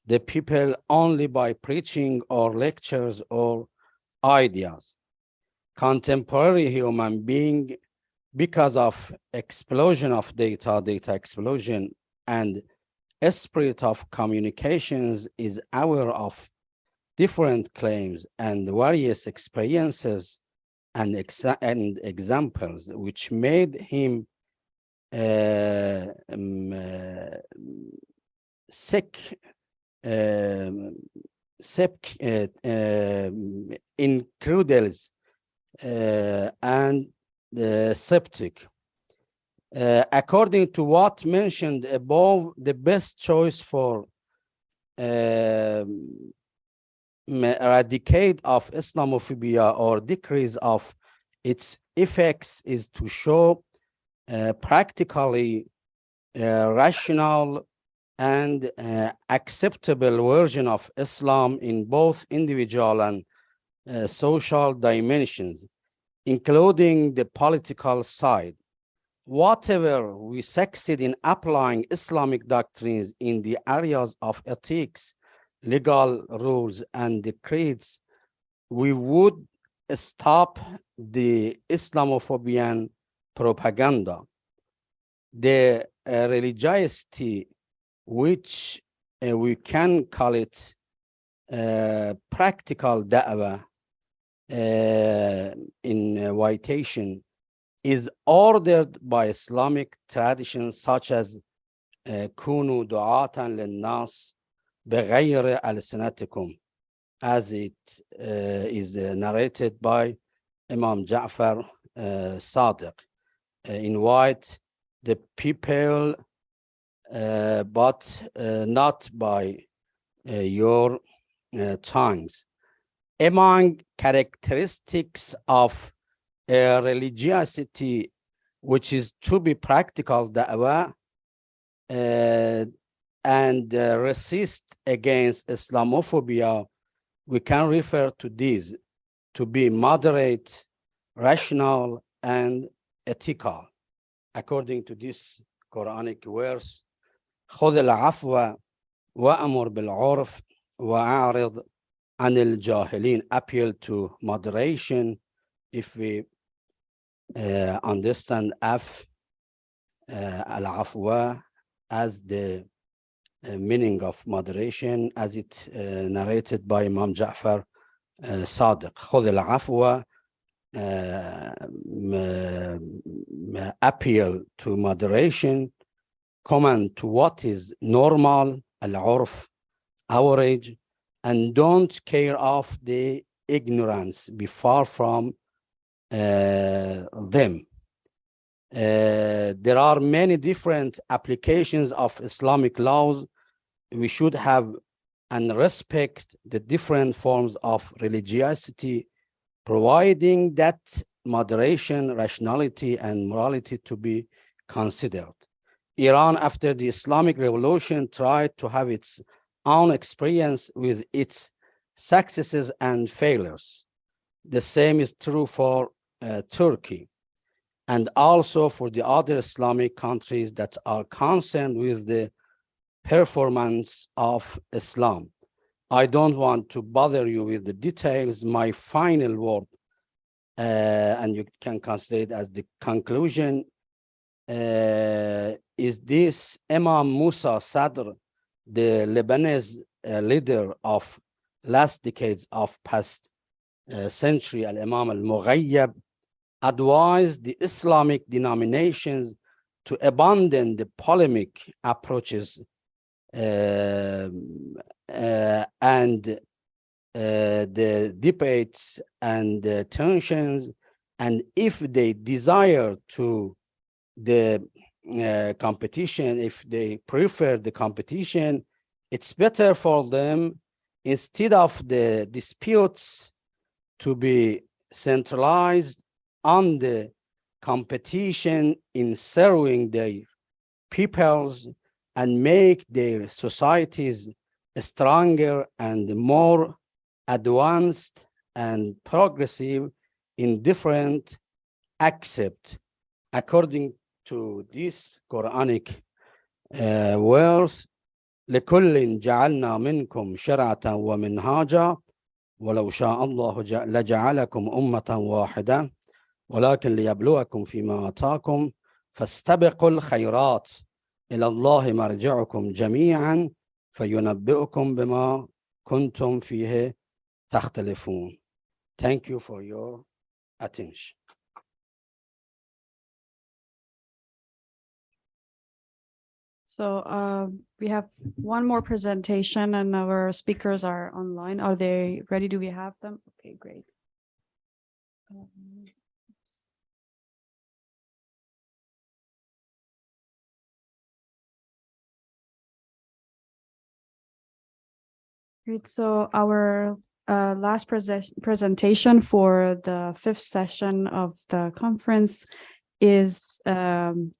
the people only by preaching or lectures or ideas. Contemporary human being, because of explosion of data explosion, and a spirit of communications, is aware of different claims and various experiences and examples, which made him incredulous and skeptic. According to what mentioned above, the best choice for eradicate of Islamophobia or decrease of its effects is to show practically rational and acceptable version of Islam in both individual and social dimensions, including the political side. Whatever we succeed in applying Islamic doctrines in the areas of ethics, legal rules, and decrees, we would stop the Islamophobian propaganda. The religiosity, which we can call it practical da'wah invitation, is ordered by Islamic traditions such as كونوا دعاة للناس بغير ألسنتكم, as it is narrated by Imam Ja'far Sadiq. Invite the people, but not by your tongues. Among characteristics of religiosity, which is to be practical da'wah and resist against Islamophobia, we can refer to these to be moderate, rational, and ethical. According to this Quranic verse, خذ العفو وأمر بالعرف وأعرض عن الجاهلين, appeal to moderation. If we understand al-afwa as the meaning of moderation, as it narrated by Imam Ja'far Sadiq. خذ العفو, appeal to moderation, command to what is normal, al-urf, average, and don't care of the ignorance, be far from them. There are many different applications of Islamic laws. We should have and respect the different forms of religiosity, providing that moderation, rationality, and morality to be considered. Iran, after the Islamic Revolution, tried to have its own experience with its successes and failures. The same is true for Turkey, and also for the other Islamic countries that are concerned with the performance of Islam. I don't want to bother you with the details. My final word, and you can consider it as the conclusion, is this: Imam Musa Sadr, the Lebanese leader of last decades of past century, Al-Imam al-Mughayyab, advised the Islamic denominations to abandon the polemic approaches and the debates and the tensions, and if they desire to the competition, if they prefer the competition, it's better for them, instead of the disputes to be centralized on the competition in serving their peoples and make their societies stronger and more advanced and progressive in different accept according to this Quranic words لكل جعلنا منكم شرعة ومنهاجا ولو شاء الله لجعلكم أمة واحدة ولكن ليبلوكم فيما آتاكم فاستبقوا الخيرات إلى الله مرجعكم جميعا فينبئكم بما كنتم فيه تختلفون. Thank you for your attention. So we have one more presentation and our speakers are online. Are they ready? Do we have them? Okay, great. Great. So our last presentation for the 5th session of the conference is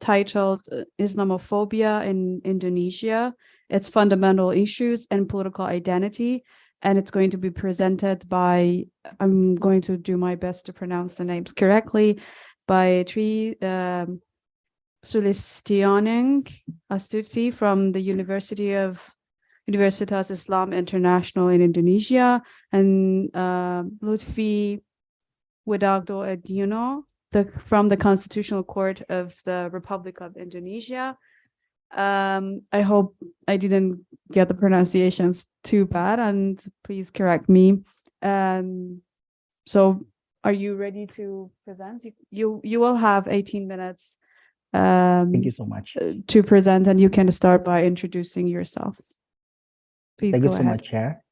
titled Islamophobia in Indonesia, its fundamental issues and political identity. And it's going to be presented by, I'm going to do my best to pronounce the names correctly, by Sulistianing Astuti from the Universitas Islam International in Indonesia, and Luthfi Widagdo Eddyono from the Constitutional Court of the Republic of Indonesia. I hope I didn't get the pronunciations too bad, and please correct me. So are you ready to present? You will have 18 minutes. Thank you so much. To present, and you can start by introducing yourselves. Please Thank go you so ahead. much, Chair.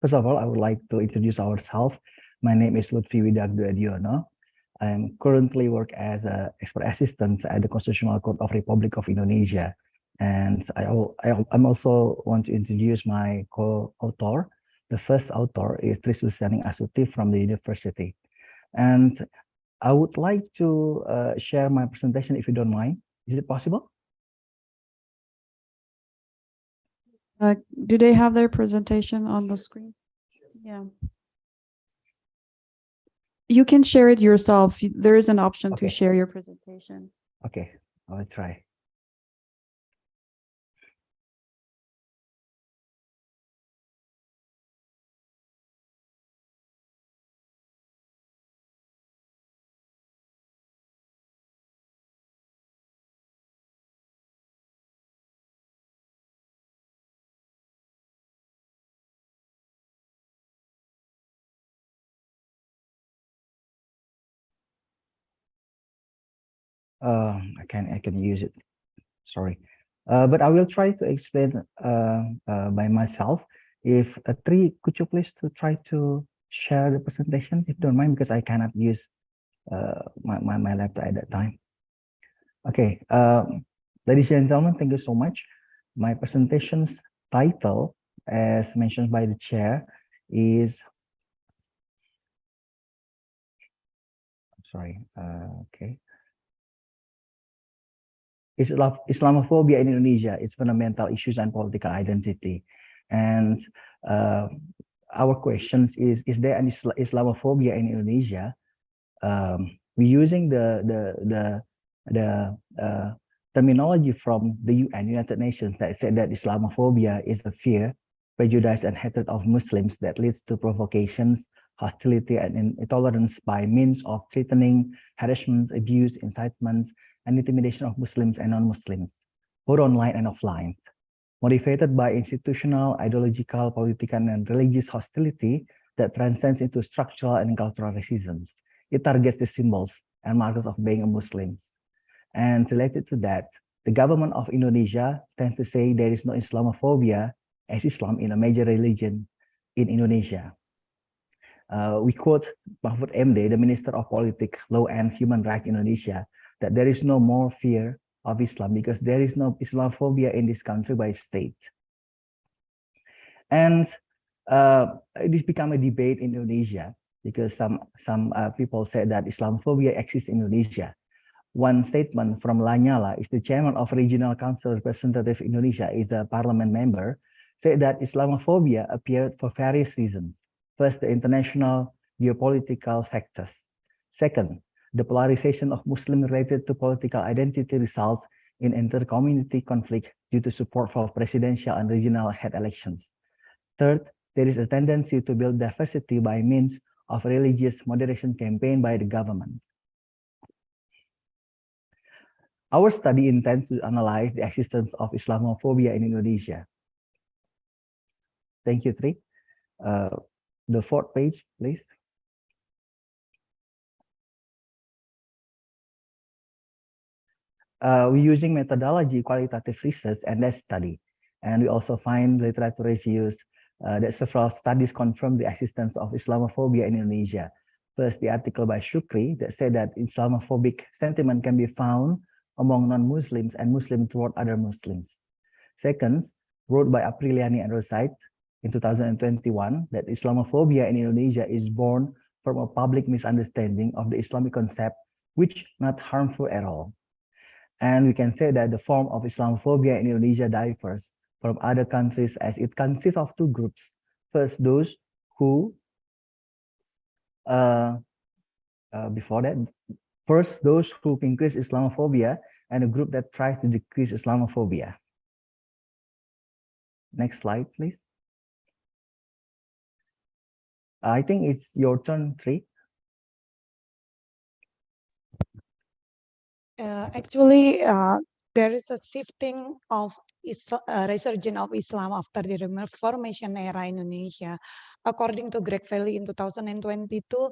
First of all, I would like to introduce ourselves. My name is Luthfi Widagdo Eddyono. I am currently work as an expert assistant at the Constitutional Court of Republic of Indonesia. And I'm also want to introduce my co-author. The first author is Sulistianing Astuti from the university. And I would like to share my presentation if you don't mind. Is it possible? Do they have their presentation on the screen? Yeah. You can share it yourself. There is an option to share your presentation. Okay, I'll try. I can use it. Sorry, but I will try to explain by myself. If Tri, could you please to try to share the presentation if you don't mind, because I cannot use my laptop at that time. Okay, ladies and gentlemen, thank you so much. My presentation's title, as mentioned by the chair, is okay. Islamophobia in Indonesia, its fundamental issues and political identity. And our questions is there an Islamophobia in Indonesia? We're using the terminology from the UN, United Nations, that said that Islamophobia is the fear, prejudice, and hatred of Muslims that leads to provocations, hostility, and intolerance by means of threatening, harassment, abuse, incitements, and intimidation of Muslims and non-Muslims, both online and offline, motivated by institutional, ideological, political, and religious hostility that transcends into structural and cultural racism. It targets the symbols and markers of being a Muslim. And related to that, the government of Indonesia tends to say there is no Islamophobia as Islam in a major religion in Indonesia. We quote Mahfud MD, the Minister of Politics, Law and Human Rights Indonesia, that there is no more fear of Islam because there is no Islamophobia in this country by state. And this became a debate in Indonesia because some people said that Islamophobia exists in Indonesia. One statement from Lanyala, is the chairman of Regional Council Representative Indonesia, is a parliament member, said that Islamophobia appeared for various reasons. First, the international geopolitical factors. Second, the polarization of Muslim related to political identity results in inter-community conflict due to support for presidential and regional head elections. Third, there is a tendency to build diversity by means of religious moderation campaign by the government. Our study intends to analyze the existence of Islamophobia in Indonesia. Thank you, Tri. The fourth page, please. We're using methodology qualitative research and that study. And we also find literature reviews that several studies confirm the existence of Islamophobia in Indonesia. First, the article by Shukri that said that Islamophobic sentiment can be found among non-Muslims and Muslims toward other Muslims. Second, wrote by Apriliani and Rosait in 2021 that Islamophobia in Indonesia is born from a public misunderstanding of the Islamic concept, which not harmful at all. And we can say that the form of Islamophobia in Indonesia differs from other countries as it consists of two groups. First, those who, first, those who increase Islamophobia and a group that tries to decrease Islamophobia. Next slide, please. I think it's your turn, Tri. Actually, there is a shifting of resurgence of Islam after the Reformation era in Indonesia. According to Greg Valley in 2022,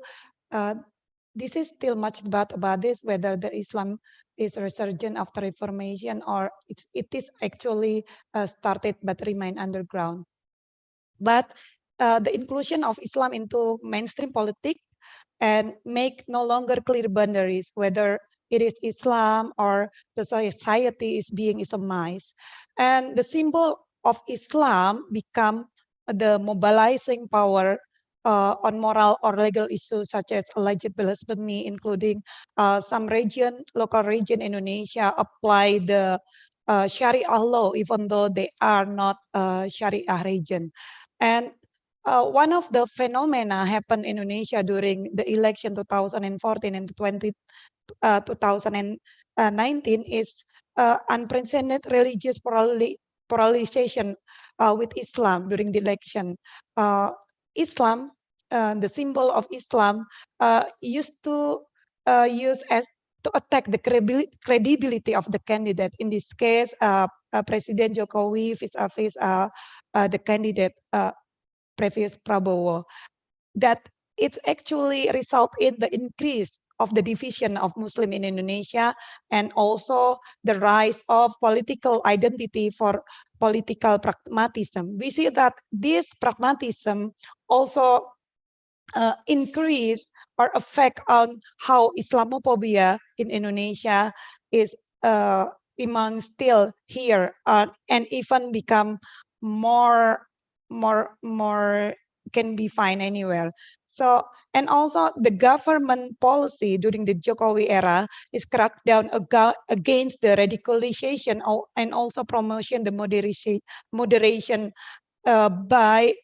this is still much debate about this, whether the Islam is resurgent after Reformation or it is actually started but remain underground. But the inclusion of Islam into mainstream politics and make no longer clear boundaries, whether it is Islam or the society is being Islamized. And the symbol of Islam become the mobilizing power on moral or legal issues such as alleged blasphemy, including some local region in Indonesia apply the Sharia law, even though they are not Sharia region. And one of the phenomena happened in Indonesia during the election 2014 and 2019 is unprecedented religious polarization with Islam during the election. Islam, the symbol of Islam, used to use as to attack the credibility of the candidate. In this case, President Jokowi vis-a-vis the candidate previous Prabowo. That it's actually result in the increase of the division of Muslim in Indonesia and also the rise of political identity for political pragmatism. We see that this pragmatism also increase or affect on how Islamophobia in Indonesia is among still here and even become more can be found anywhere. So, and also the government policy during the Jokowi era is cracked down against the radicalization and also promotion the moderation by,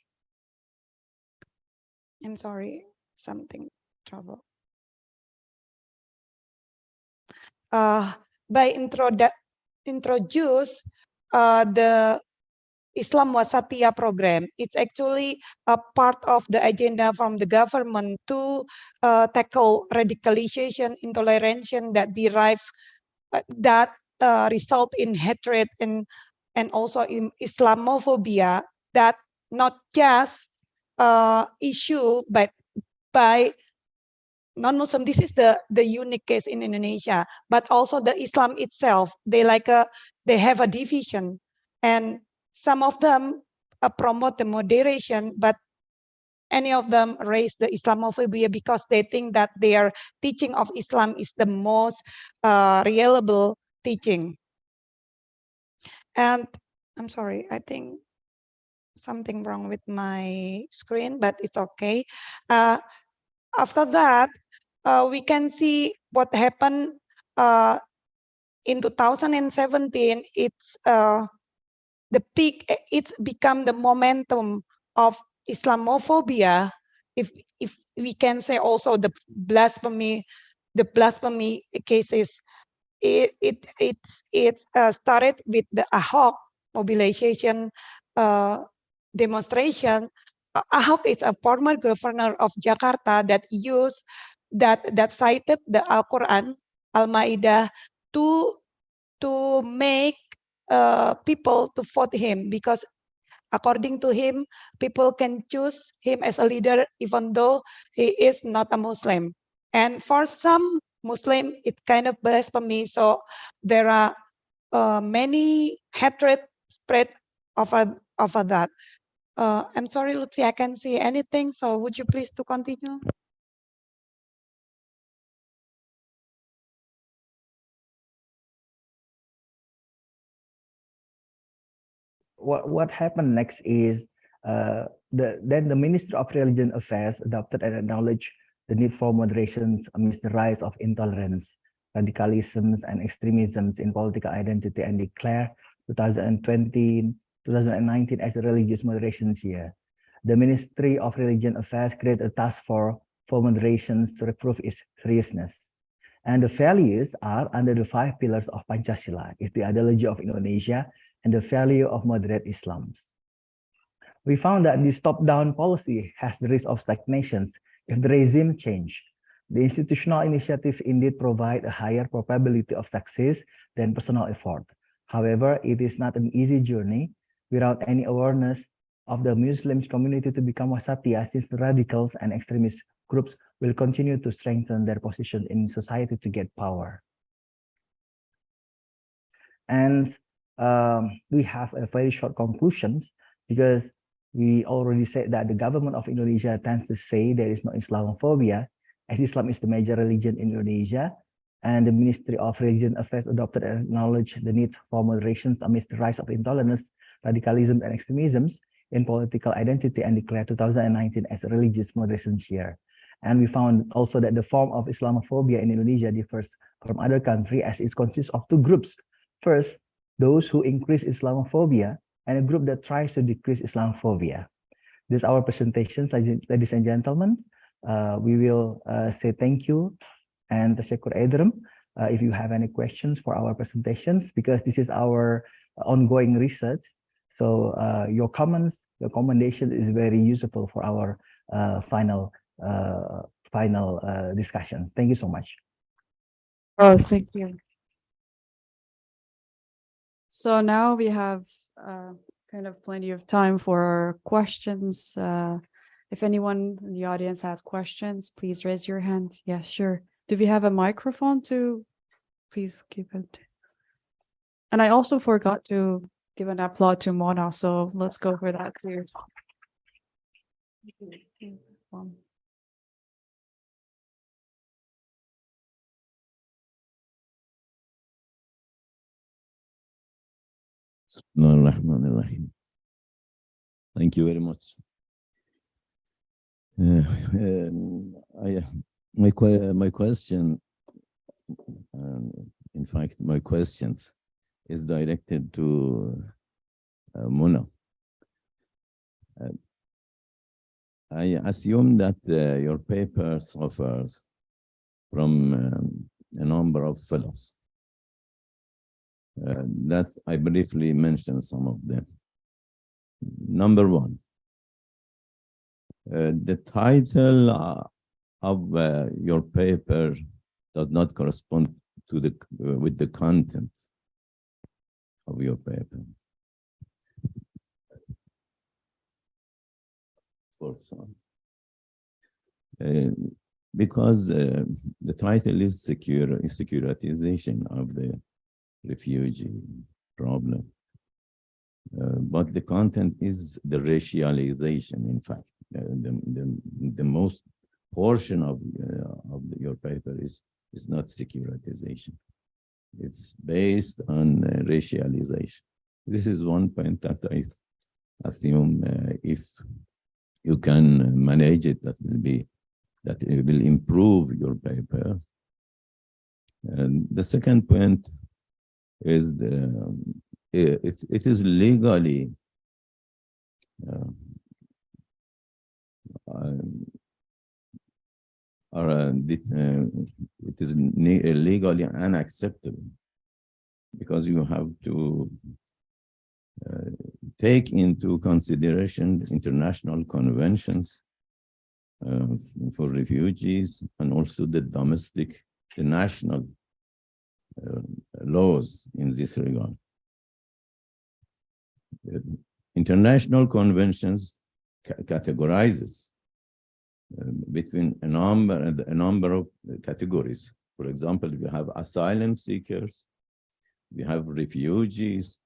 I'm sorry, something trouble. By introduce the Islam Wasatiyah program. It's actually a part of the agenda from the government to tackle radicalization, intolerance that derive that result in hatred and also in Islamophobia that not just issue but by non-Muslim. This is the unique case in Indonesia, but also the Islam itself. They have a division, and some of them promote the moderation, but any of them raise the Islamophobia because they think that their teaching of Islam is the most reliable teaching. And I'm sorry, I think something wrong with my screen, but it's okay. After that, we can see what happened in 2017. It's the peak. It's become the momentum of Islamophobia if we can say also the blasphemy cases, it started with the Ahok mobilization demonstration. Ahok is a former governor of Jakarta that cited the Al-Quran, Al-Ma'idah, to make people to vote him, because according to him, people can choose him as a leader even though he is not a Muslim. And for some Muslim, it kind of blasphemy. So there are many hatred spread over that. I'm sorry, Luthfi, I can't see anything. So would you please to continue? What happened next is then the Ministry of Religion Affairs adopted and acknowledged the need for moderations amidst the rise of intolerance, radicalisms, and extremisms in political identity, and declared 2019 as a religious moderation year. The Ministry of Religion Affairs created a task force for moderations to reprove its seriousness. And the values are under the 5 pillars of Pancasila. It's the ideology of Indonesia and the value of moderate Islam. We found that this top-down policy has the risk of stagnation if the regime change. The institutional initiative indeed provide a higher probability of success than personal effort. However, it is not an easy journey without any awareness of the Muslim community to become wasatiyah, since the radicals and extremist groups will continue to strengthen their position in society to get power. And we have a very short conclusions, because we already said that the government of Indonesia tends to say there is no Islamophobia, as Islam is the major religion in Indonesia, and the Ministry of Religion Affairs adopted and acknowledged the need for moderations amidst the rise of intolerance, radicalism, and extremisms in political identity, and declared 2019 as a religious moderation year. And we found also that the form of Islamophobia in Indonesia differs from other countries, as it consists of 2 groups. First, those who increase Islamophobia, and a group that tries to decrease Islamophobia. This is our presentation, ladies and gentlemen. We will say thank you and Tashakur Edram if you have any questions for our presentations, because this is our ongoing research. So your comments, your commendation is very useful for our final discussions. Thank you so much. Oh, thank you. So now we have kind of plenty of time for questions. If anyone in the audience has questions, please raise your hand. Yeah, sure. Do we have a microphone to please keep it? And I also forgot to give an applause to Mona, so let's go for that too. Bismillahirrahmanirrahim. Thank you very much. My question, in fact, my questions is directed to Mona. I assume that your paper suffers from a number of fellows. That I briefly mentioned some of them. Number one, the title of your paper does not correspond to with the content of your paper. For some, because the title is securitization of the refugee problem, but the content is the racialization. In fact, the most portion of your paper is not securitization. It's based on racialization. This is one point that I assume if you can manage it, that it will improve your paper. And the second point is it is legally are it is legally unacceptable, because you have to take into consideration international conventions for refugees, and also the national laws in this regard. International conventions categorizes between a number of categories. For example, we have asylum seekers, we have refugees,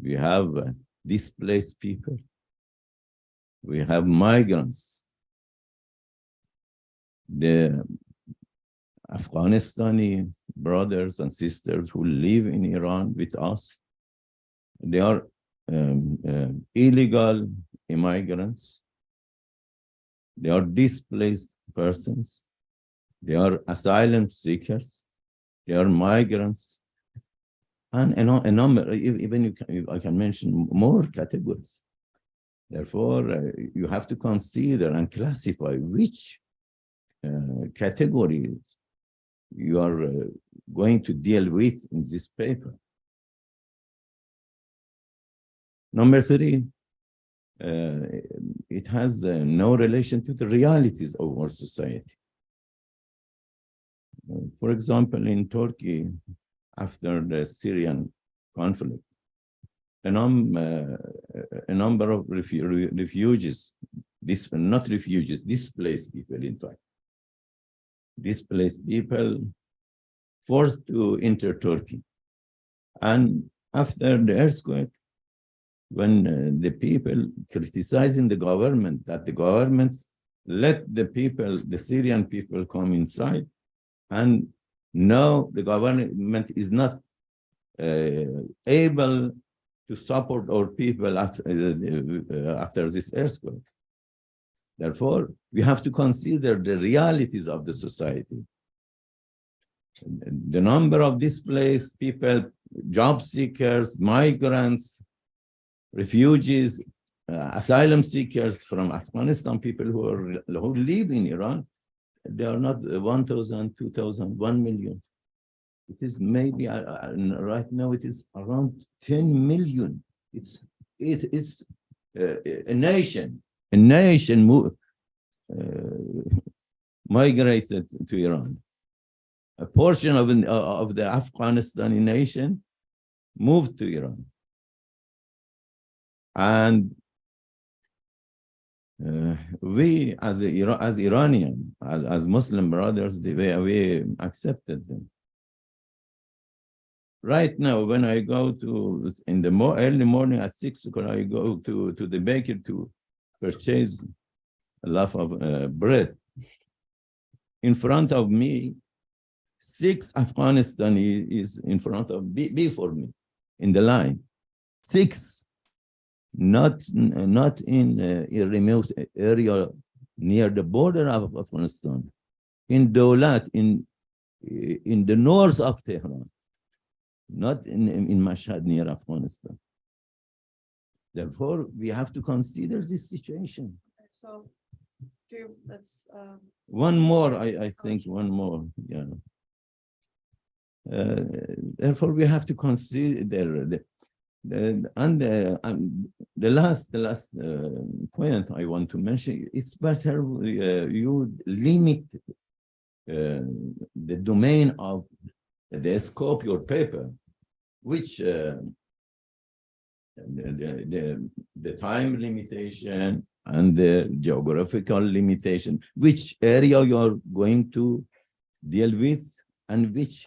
we have displaced people, we have migrants. The Afghanistani brothers and sisters who live in Iran with us, they are illegal immigrants, they are displaced persons, they are asylum seekers, they are migrants, and a number, even I can mention more categories. Therefore, you have to consider and classify which categories you are going to deal with in this paper. Number 3, it has no relation to the realities of our society. For example, in Turkey, after the Syrian conflict, a number of refugees, not refugees, displaced people, in fact, displaced people forced to enter Turkey. And after the earthquake, when the people criticizing the government, that the government let the people, the Syrian people, come inside, and now the government is not able to support our people after this earthquake. Therefore, we have to consider the realities of the society. The number of displaced people, job seekers, migrants, refugees, asylum seekers from Afghanistan, people who live in Iran, they are not 1,000, 2,000, 1 million. It is maybe right now it is around 10 million. It's a nation migrated to Iran. A portion of the Afghanistani nation moved to Iran. And we, as Iranian, as Muslim brothers, we accepted them. Right now, when I go to, in the early morning at 6 o'clock, I go to the baker to purchase a loaf of bread. In front of me, 6 Afghanistani is in front of, before me, in the line. 6. Not in a remote area near the border of Afghanistan, in Dawlat, in the north of Tehran, not in Mashhad near Afghanistan. Therefore, we have to consider this situation. So, let's one more, I think, one more, yeah. Therefore, we have to consider the last point I want to mention. It's better you limit the domain of the scope of your paper, which the time limitation and the geographical limitation, which area you are going to deal with and which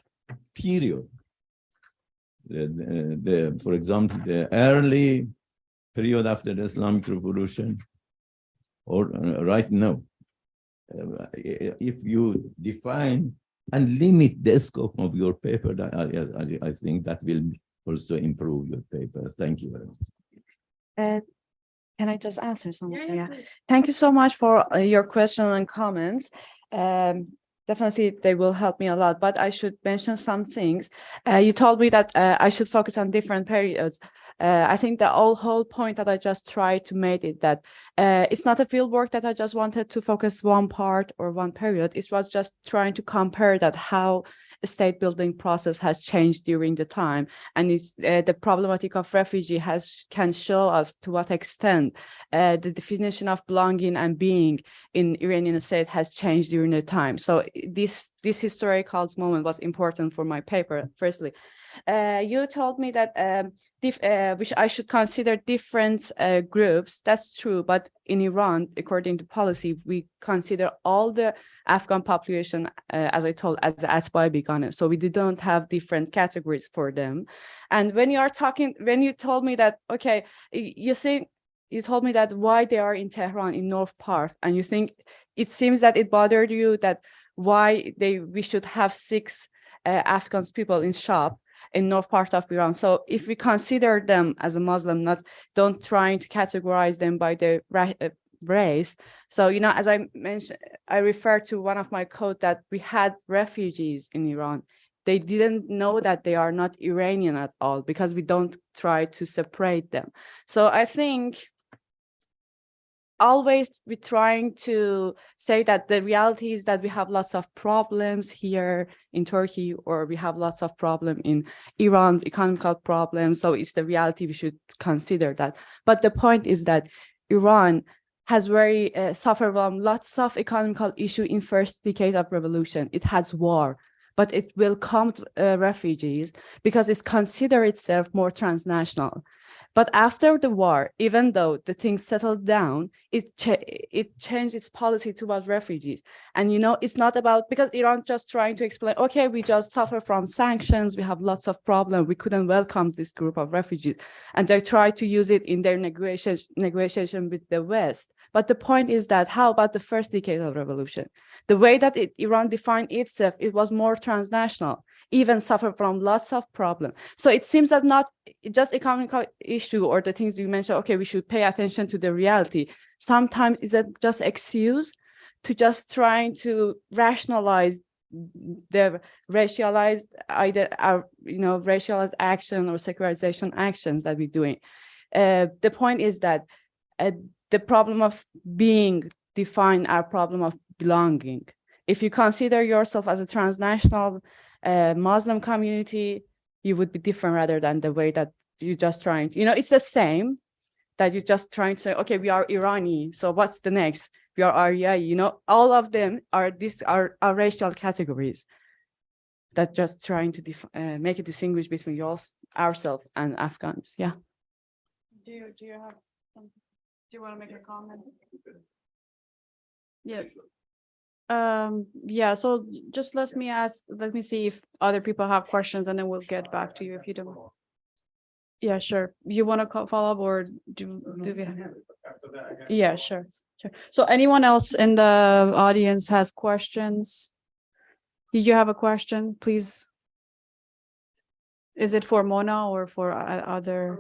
period. For example, the early period after the Islamic Revolution, or right now. If you define and limit the scope of your paper, I think that will also improve your paper. Thank you very much. Can I just answer something? Yeah. Thank you so much for your question and comments. Definitely, they will help me a lot, but I should mention some things. You told me that I should focus on different periods. I think the whole point that I just tried to make it that it's not a field work that I just wanted to focus one part or one period. It was just trying to compare that how state building process has changed during the time, and the problematic of refugee can show us to what extent the definition of belonging and being in Iranian state has changed during the time. So this historical moment was important for my paper. Firstly, you told me that which I should consider different groups. That's true, but in Iran, according to policy, we consider all the Afghan population, as I told, as Atbai Begane. So we don't have different categories for them. And when you told me that, okay, you told me that why they are in Tehran, in North Part, and you think it seems that it bothered you that why we should have 6 Afghan people in shop in north part of Iran. So if we consider them as a Muslim, don't trying to categorize them by their race. So, you know, as I mentioned, I refer to one of my quote that we had refugees in Iran. They didn't know that they are not Iranian at all because we don't try to separate them. So I think always we're trying to say that the reality is that we have lots of problems here in Turkey, or we have lots of problem in Iran, economical problems. So it's the reality, we should consider that. But the point is that Iran has very suffered from lots of economical issue in first decade of revolution. It has war, but it welcomed refugees because it's considered itself more transnational. But after the war, even though the things settled down, it changed its policy towards refugees. And, you know, it's not about, because Iran just trying to explain, okay, we just suffer from sanctions, we have lots of problems, we couldn't welcome this group of refugees. And they try to use it in their negotiation with the West. But the point is that, how about the first decade of revolution? The way that Iran defined itself, it was more transnational, even suffered from lots of problems. So it seems that not just economic issue or the things you mentioned, okay, we should pay attention to the reality. Sometimes it's just excuse to just trying to rationalize the racialized racialized action or secularization actions that we're doing. The point is that the problem of being define our problem of belonging. If you consider yourself as a transnational Muslim community, you would be different rather than the way that you're just trying to, you know, it's the same that you're just trying to say, okay, we are Irani, so what's the next? We are Aryai, you know, all of them are racial categories that just trying to make a distinguish between ourselves and Afghans. Yeah. Do you have something? Do you want to make a comment? Yes. Yeah, so just let me see if other people have questions, and then we'll get back to you if you don't. Yeah, sure. You want to follow up, or do we have? Yeah, sure. So anyone else in the audience has questions? You have a question, please? Is it for Mona or for other?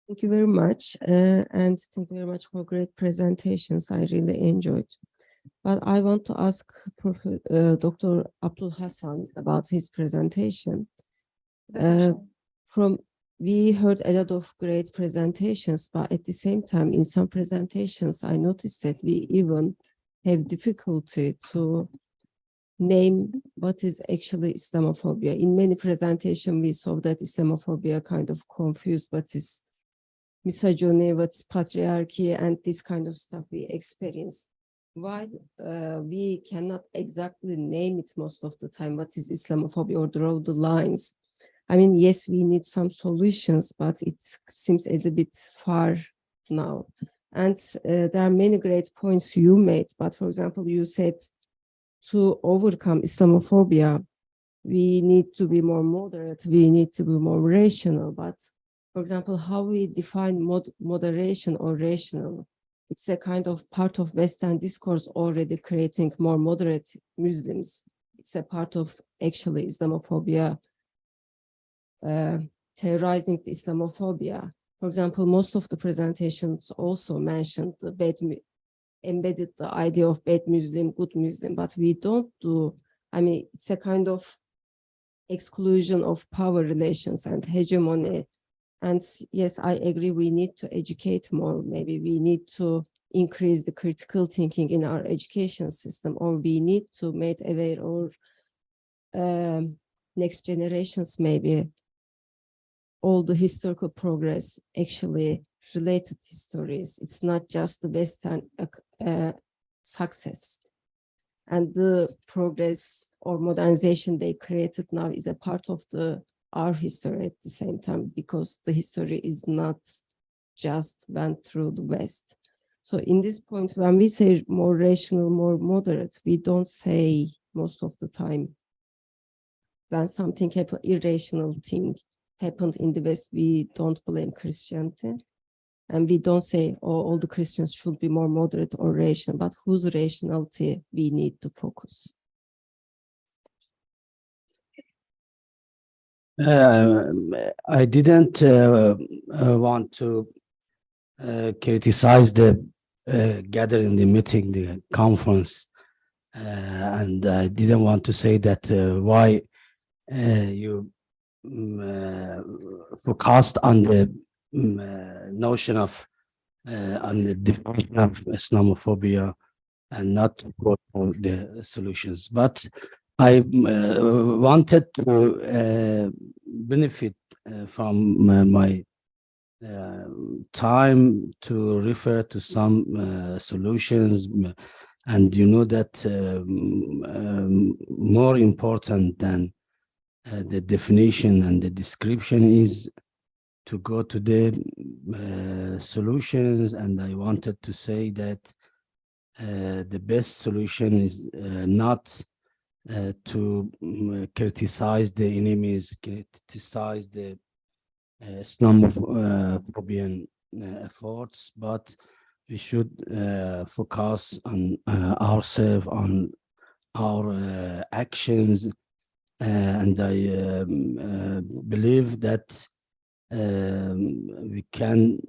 Thank you very much. And thank you very much for great presentations. I really enjoyed. But I want to ask Dr. Abulhassan about his presentation. We heard a lot of great presentations, but at the same time, in some presentations, I noticed that we even have difficulty to name what is actually Islamophobia. In many presentations, we saw that Islamophobia kind of confused what is misogyny, what's patriarchy, and this kind of stuff we experience. Why we cannot exactly name it most of the time, what is Islamophobia, or draw the lines. I mean, yes, we need some solutions, but it seems a little bit far now. And there are many great points you made, but for example, you said to overcome Islamophobia, we need to be more moderate, we need to be more rational. But for example, how we define moderation or rational, it's a kind of part of Western discourse already creating more moderate Muslims. It's a part of actually Islamophobia, terrorizing the Islamophobia. For example, most of the presentations also mentioned the embedded the idea of bad Muslim, good Muslim, but we don't do, I mean, it's a kind of exclusion of power relations and hegemony And yes, I agree, we need to educate more. Maybe we need to increase the critical thinking in our education system, or we need to make aware our next generations, maybe all the historical progress actually related histories. It's not just the Western success. And the progress or modernization they created now is a part of our history at the same time, because the history is not just went through the West. So in this point, when we say more rational, more moderate, we don't say most of the time when something happened, irrational thing happened in the West, we don't blame Christianity. And we don't say, oh, all the Christians should be more moderate or rational, but whose rationality we need to focus. I didn't want to criticize the gathering, the meeting, the conference, and I didn't want to say that why you focused on the notion of on the definition of Islamophobia and not go for the solutions. But I wanted to benefit from my time to refer to some solutions, and you know that more important than the definition and the description is to go to the solutions. And I wanted to say that the best solution is not to criticize the enemies, criticize the Islamophobian efforts, but we should focus on ourselves, on our actions, and I believe that we can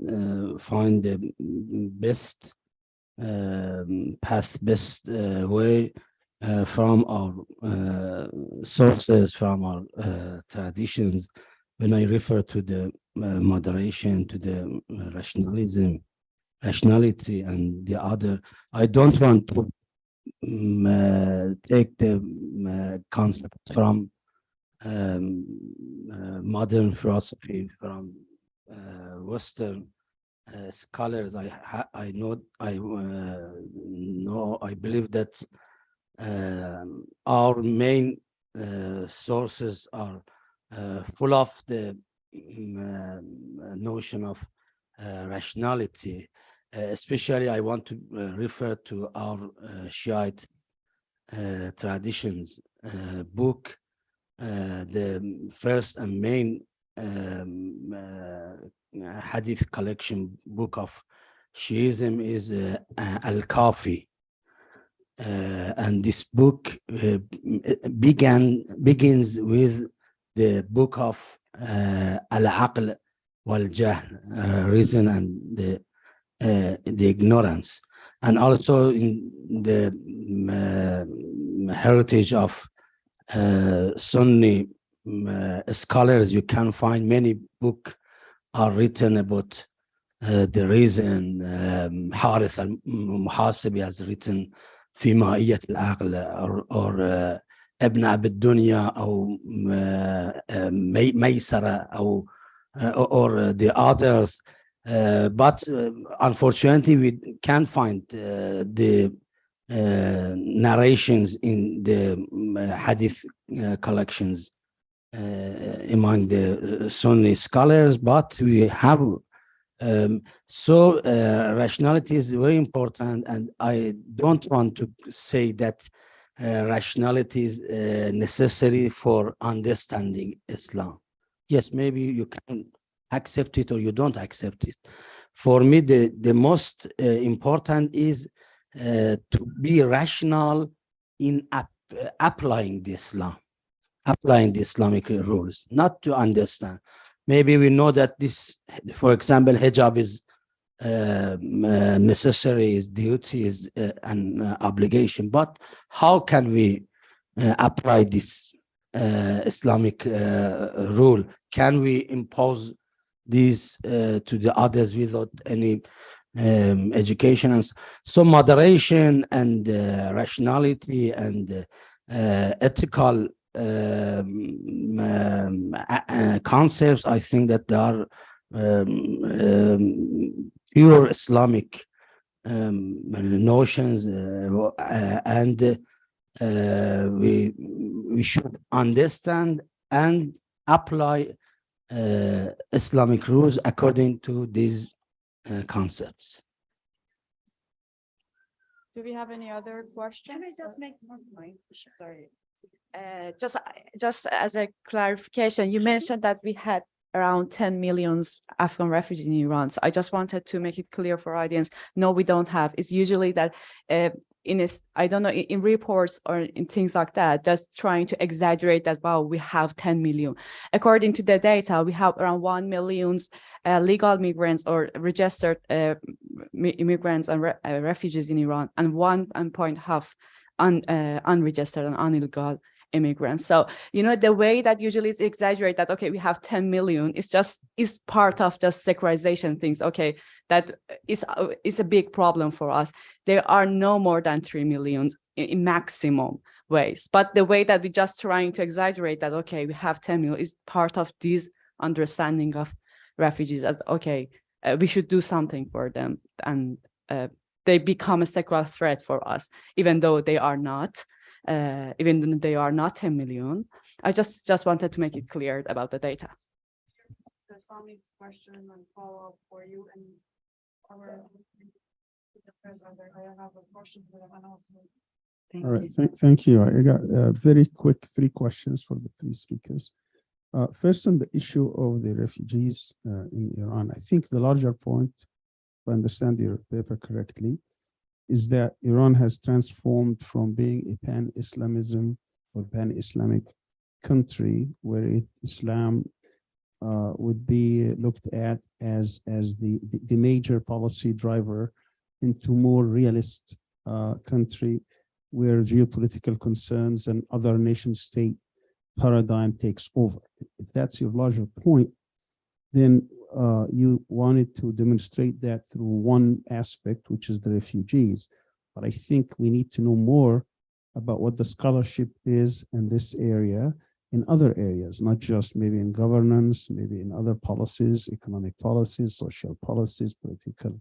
find the best path, best way from our sources, from our traditions. When I refer to the moderation, to the rationality, and the other, I don't want to take the concept from modern philosophy, from Western scholars. I believe that our main sources are full of the notion of rationality. Especially, I want to refer to our Shiite traditions book. The first and main hadith collection book of Shiism is Al-Kafi. And this book begins with the book of Al-Aql wal-Jahl, reason and the ignorance, and also in the heritage of Sunni scholars, you can find many books are written about the reason. Harith al-Muhasibi has written في مائية العقل, or Ibn Abdunya, or Maysara, or the others. But unfortunately, we can't find the narrations in the hadith collections among the Sunni scholars, but we have. So rationality is very important, and I don't want to say that rationality is necessary for understanding Islam. Yes, maybe you can accept it or you don't accept it. For me, the most important is to be rational in applying the Islam, applying the Islamic rules, not to understand. Maybe we know that this, for example, hijab is necessary, is duty, is an obligation. But how can we apply this Islamic rule? Can we impose these to the others without any education. And so moderation and rationality and ethical concepts, I think that they are pure Islamic notions, and we should understand and apply Islamic rules according to these concepts. Do we have any other questions? Can I just make one point? Sorry. Just as a clarification, you mentioned that we had around 10 million Afghan refugees in Iran. So I just wanted to make it clear for audience. No, we don't have. It's usually that I don't know, in reports or in things like that, just trying to exaggerate that, wow, we have 10 million. According to the data, we have around 1 million legal migrants or registered immigrants and refugees in Iran, and 1.5 unregistered and illegal immigrants. So, you know, the way that usually is exaggerate that, okay, we have 10 million is part of just secularization things. Okay, that is a big problem for us. There are no more than 3 million in maximum ways. But the way that we just trying to exaggerate that, okay, we have 10 million is part of this understanding of refugees as, okay, we should do something for them. And they become a secular threat for us, even though they are not. Even though they are not 10 million. I just wanted to make it clear about the data. So Sami's question and follow-up for you and our professor. I have a question for them also. All right, thank you. I got very quick 3 questions for the 3 speakers. First, on the issue of the refugees in Iran, I think the larger point, if I understand your paper correctly, is that Iran has transformed from being a pan-Islamism or pan-Islamic country where Islam would be looked at as the major policy driver into more realist country where geopolitical concerns and other nation-state paradigm takes over. If that's your larger point, then you wanted to demonstrate that through one aspect, which is the refugees. But I think we need to know more about what the scholarship is in this area, in other areas, not just maybe in governance, maybe in other policies, economic policies, social policies, political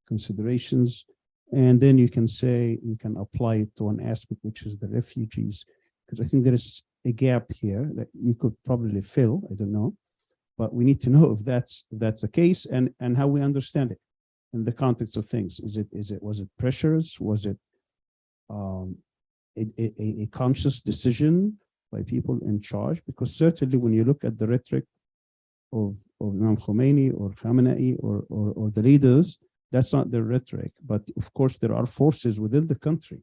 considerations. And then you can say, you can apply it to one aspect, which is the refugees, because I think there is a gap here that you could probably fill, I don't know. But we need to know if that's the case and how we understand it in the context of things. Was it pressures? Was it a conscious decision by people in charge? Because certainly when you look at the rhetoric of Imam Khomeini or Khamenei or the leaders, that's not their rhetoric. But of course, there are forces within the country.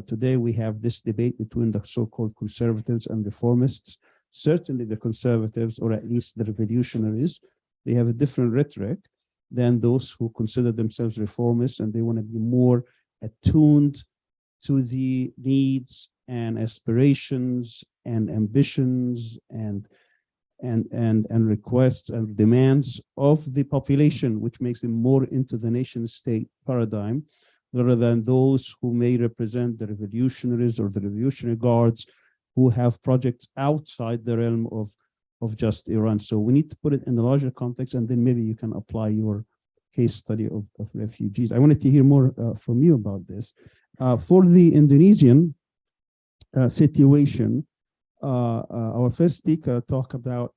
Today, we have this debate between the so-called conservatives and reformists. Certainly the conservatives, or at least the revolutionaries, they have a different rhetoric than those who consider themselves reformists, and they want to be more attuned to the needs and aspirations and ambitions and requests and demands of the population, which makes them more into the nation-state paradigm, rather than those who may represent the revolutionaries or the Revolutionary Guards, who have projects outside the realm of just Iran. So we need to put it in the larger context, and then maybe you can apply your case study of refugees. I wanted to hear more from you about this. For the Indonesian situation, our first speaker talked about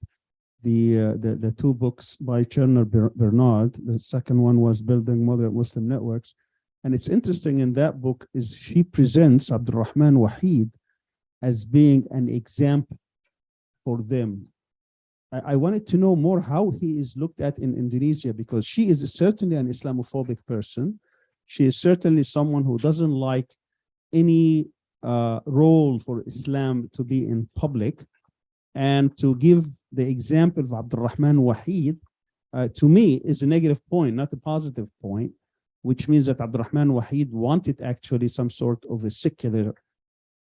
the 2 books by Cherner Bernard. The second one was Building Moderate Muslim Networks. And it's interesting, in that book is she presents Abdurrahman Wahid as being an example for them. I wanted to know more how he is looked at in Indonesia, because she is certainly an Islamophobic person. She is certainly someone who doesn't like any role for Islam to be in public. And to give the example of Abdurrahman Wahid, to me, is a negative point, not a positive point, which means that Abdurrahman Wahid wanted actually some sort of a secular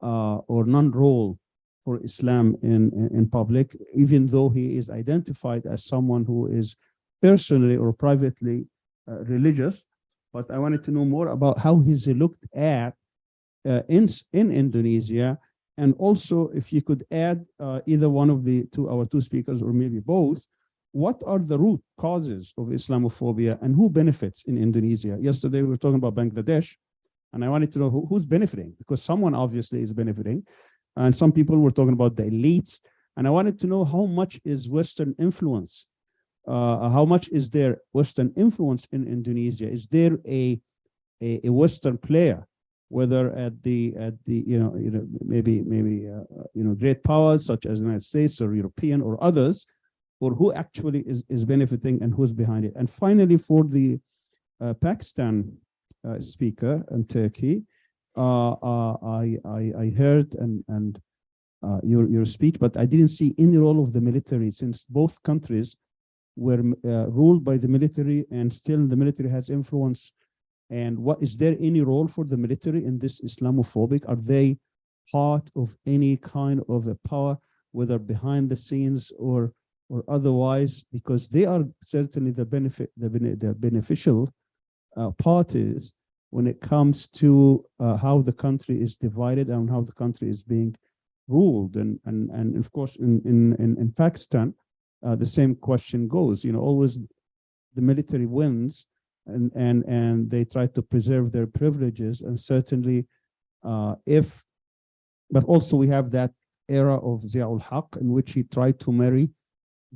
or non-role for Islam in public, even though he is identified as someone who is personally or privately religious. But I wanted to know more about how he's looked at in Indonesia, and also if you could add either one of our two speakers or maybe both, what are the root causes of Islamophobia and who benefits in Indonesia? Yesterday we were talking about Bangladesh, and I wanted to know who's benefiting, because someone obviously is benefiting, and some people were talking about the elites, and I wanted to know how much is Western influence. How much is there Western influence in Indonesia? Is there a Western player, whether at the maybe great powers such as the United States or European or others, or who actually is benefiting and who's behind it? And finally, for the Pakistan speaker and Turkey, I heard and your speech, but I didn't see any role of the military, since both countries were ruled by the military, and still the military has influence. And what is there any role for the military in this Islamophobic? Are they part of any kind of a power, whether behind the scenes or otherwise? Because they are certainly the beneficial parties when it comes to how the country is divided and how the country is being ruled. And of course, in Pakistan, the same question goes. Always the military wins, and they try to preserve their privileges. And certainly, but also we have that era of Ziaul Haq, in which he tried to marry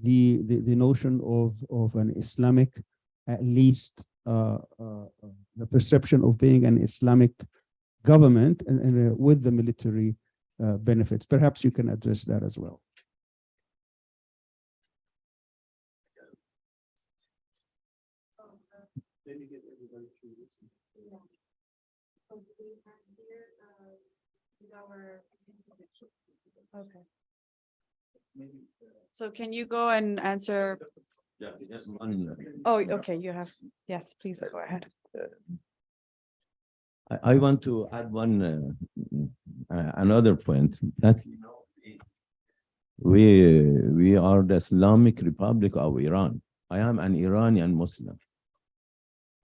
the notion of an Islamic, at least the perception of being an Islamic government, and with the military benefits. Perhaps you can address that as well. Okay. So can you go and answer? Yeah, just one. Oh, okay. You have. Yes, please go ahead. I want to add one another point, that we are the Islamic Republic of Iran. I am an Iranian Muslim.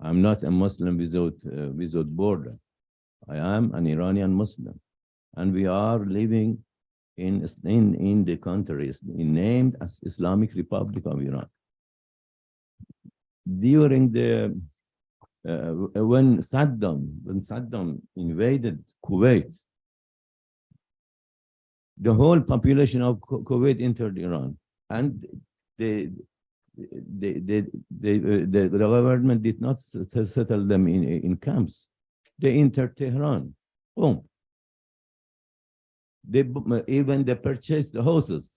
I'm not a Muslim without border. I am an Iranian Muslim, and we are living in the country named as Islamic Republic of Iran. During the when Saddam invaded Kuwait, the whole population of Kuwait entered Iran, and the government did not settle them in camps. They entered Tehran. Boom. Even they purchased the houses.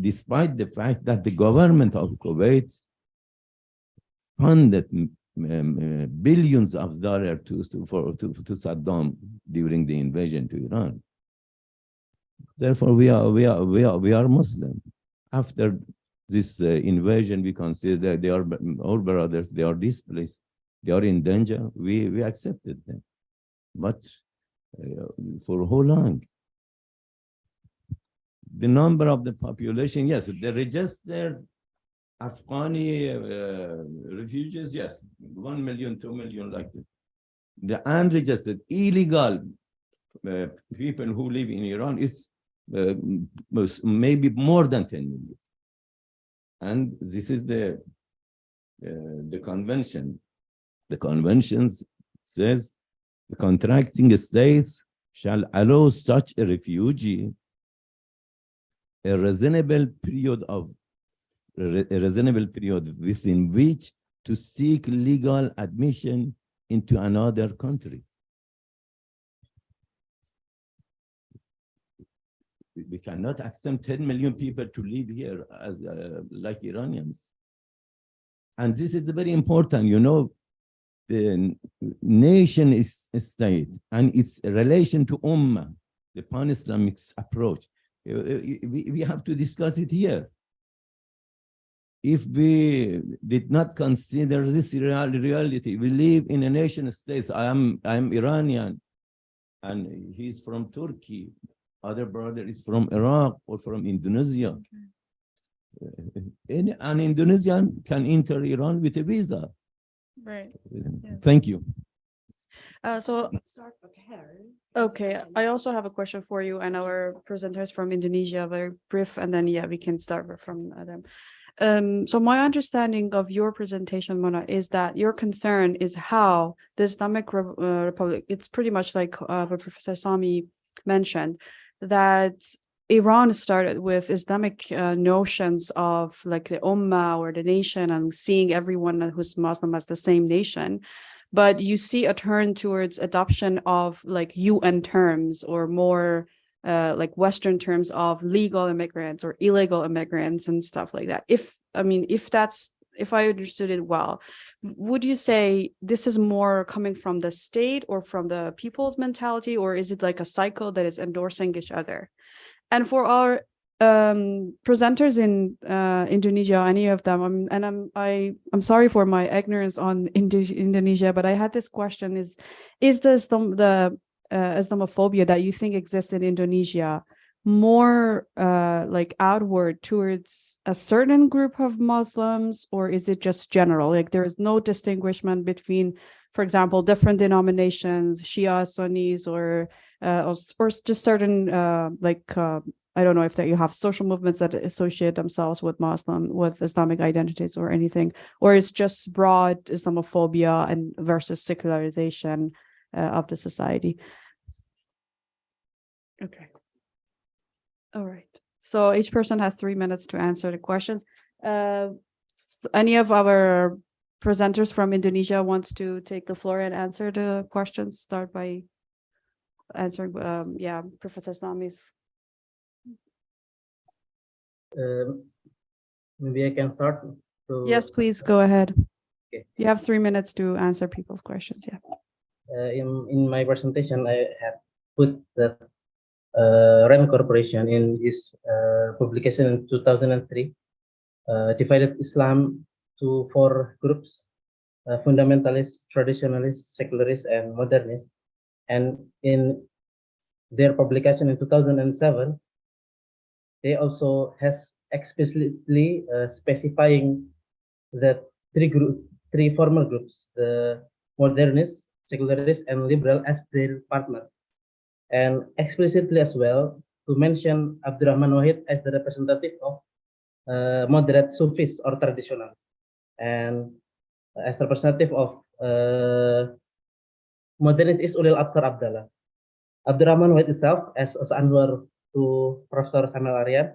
Despite the fact that the government of Kuwait funded billions of dollars to Saddam during the invasion to Iran. Therefore, we are Muslim. After this invasion, we consider that they are our brothers. They are displaced. They are in danger. We accepted them, but for how long? The number of the population, yes, the registered Afghani refugees, yes, 1 million, 2 million, like that. The unregistered, illegal people who live in Iran is maybe more than 10 million. And this is the convention. The convention says the contracting states shall allow such a refugee a reasonable period within which to seek legal admission into another country. We cannot accept 10 million people to live here as like Iranians. And this is very important, the nation is a state and its relation to Ummah, the pan-Islamic approach. We have to discuss it here. If we did not consider this reality, we live in a nation state. I am Iranian. and he's from Turkey. Other brother is from Iraq or from Indonesia. An Indonesian can enter Iran with a visa. Right. Thank you. So Start with her. okay, I also have a question for you and our presenters from Indonesia, very brief, and then we can start from them. So my understanding of your presentation, Mona, is that your concern is how the Islamic Republic, it's pretty much like what Professor Sami mentioned, that Iran started with Islamic notions of like the Ummah or the nation and seeing everyone who's Muslim as the same nation. But you see a turn towards adoption of like UN terms or more like Western terms of legal immigrants or illegal immigrants and stuff like that. If I understood it well, would you say this is more coming from the state or from the people's mentality, or is it like a cycle that is endorsing each other? And for our presenters in Indonesia, any of them, I'm sorry for my ignorance on Indonesia, but I had this question: is the Islamophobia that you think exists in Indonesia more like outward towards a certain group of Muslims, or is it just general? Like there is no distinguishment between, for example, different denominations, Shia, Sunnis, or just certain I don't know if that you have social movements that associate themselves with Islamic identities or anything, or it's just broad Islamophobia and versus secularization of the society. Okay. All right. So each person has 3 minutes to answer the questions. Any of our presenters from Indonesia wants to take the floor and answer the questions? Start by answering, Professor Sami's. Maybe I can start. Yes, please go ahead. Okay. You have 3 minutes to answer people's questions. Yeah. In my presentation, I have put that RAND Corporation in his publication in 2003 divided Islam to 4 groups: fundamentalists, traditionalists, secularists, and modernists. And in their publication in 2007, they also has explicitly specifying that 3 formal groups: the modernists, secularists, and liberal as their partner, and explicitly as well to mention Abdurrahman Wahid as the representative of moderate Sufis or traditional, and as representative of modernist is Ulil Absar Abdallah. Abdurrahman Wahid itself, as Anwar to Professor Samuel Aryan,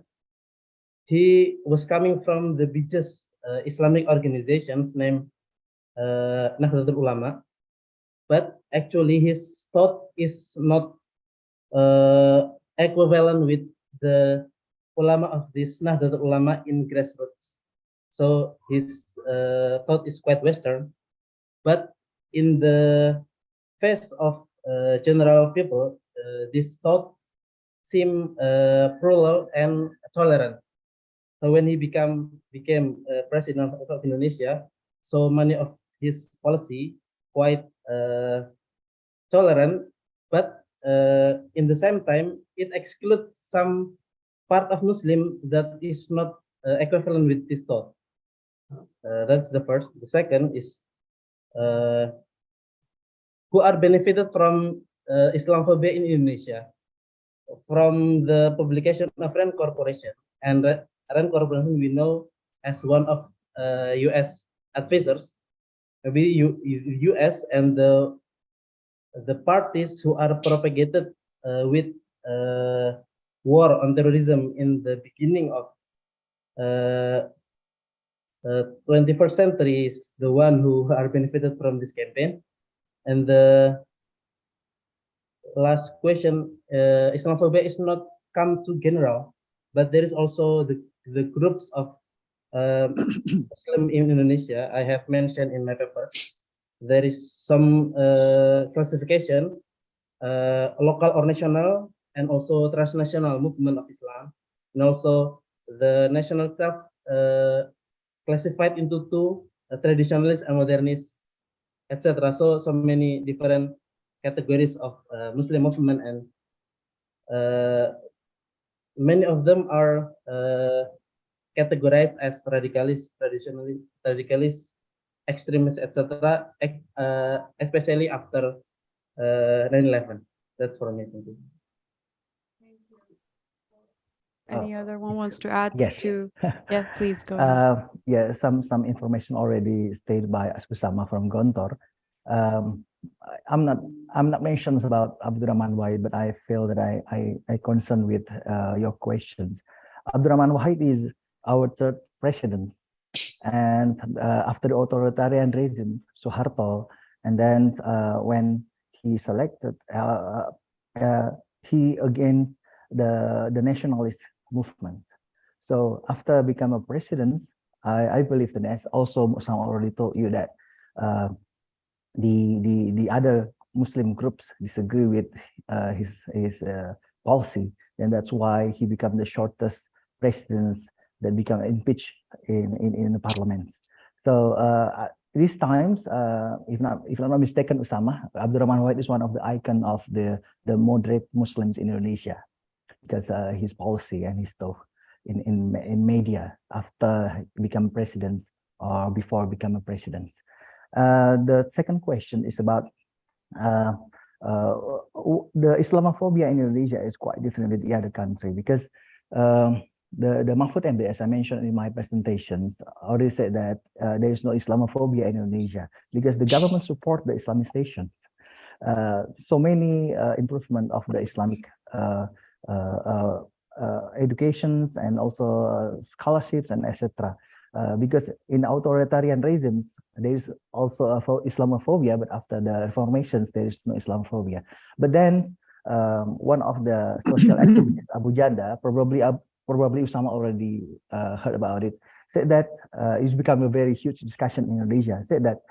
he was coming from the biggest Islamic organizations named Nahdlatul Ulama, but actually his thought is not equivalent with the ulama of this Nahdlatul Ulama in grassroots. So his thought is quite Western, but in the face of general people, this thought seemed plural and tolerant. So when he became president of Indonesia, so many of his policy quite tolerant, but in the same time it excludes some part of Muslim that is not equivalent with this thought. That's the first. The second is who are benefited from Islamophobia in Indonesia from the publication of RAND Corporation. And RAND Corporation we know as one of U.S. advisors, maybe U.S. and the parties who are propagated with war on terrorism in the beginning of 21st century is the one who are benefited from this campaign. And the last question, Islamophobia is not come to general, but there is also the groups of Muslim in Indonesia. I have mentioned in my paper. There is some classification, local or national, and also transnational movement of Islam, and also the national self classified into 2, traditionalists and modernists, etc. So many different categories of Muslim movement, and many of them are categorized as radicalist, radicalist, extremist, etc. Especially after 9/11. That's for me. Thank you. Any other one wants to add Yes. to? Yeah, please go ahead. Yeah, some information already stated by Usamah from Gontor. I'm not mentions about Abdurrahman Wahid, but I feel that I concern with your questions. Abdurrahman Wahid is our third president, and after the authoritarian regime, Suharto, and then when he selected, he against the nationalist movement. So after become a president, I believe that, as also Usamah already told you, that the other Muslim groups disagree with his policy, and that's why he became the shortest president that become impeached in the parliaments. So these times, if I'm not mistaken, Usamah, Abdurrahman Wahid is one of the icon of the moderate Muslims in Indonesia, because his policy and his talk in media after become president or before becoming president. The second question is about the Islamophobia in Indonesia is quite different with the other country, because the Mahfud MD, as I mentioned in my presentations, already said that there is no Islamophobia in Indonesia because the government support the Islamizations. So many improvement of the Islamic educations and also scholarships and etc. Because in authoritarian regimes there is also a Islamophobia, but after the reformations there is no Islamophobia. But then one of the social activists, Abu Janda, probably Usamah already heard about it, said that it's become a very huge discussion in Indonesia. Said that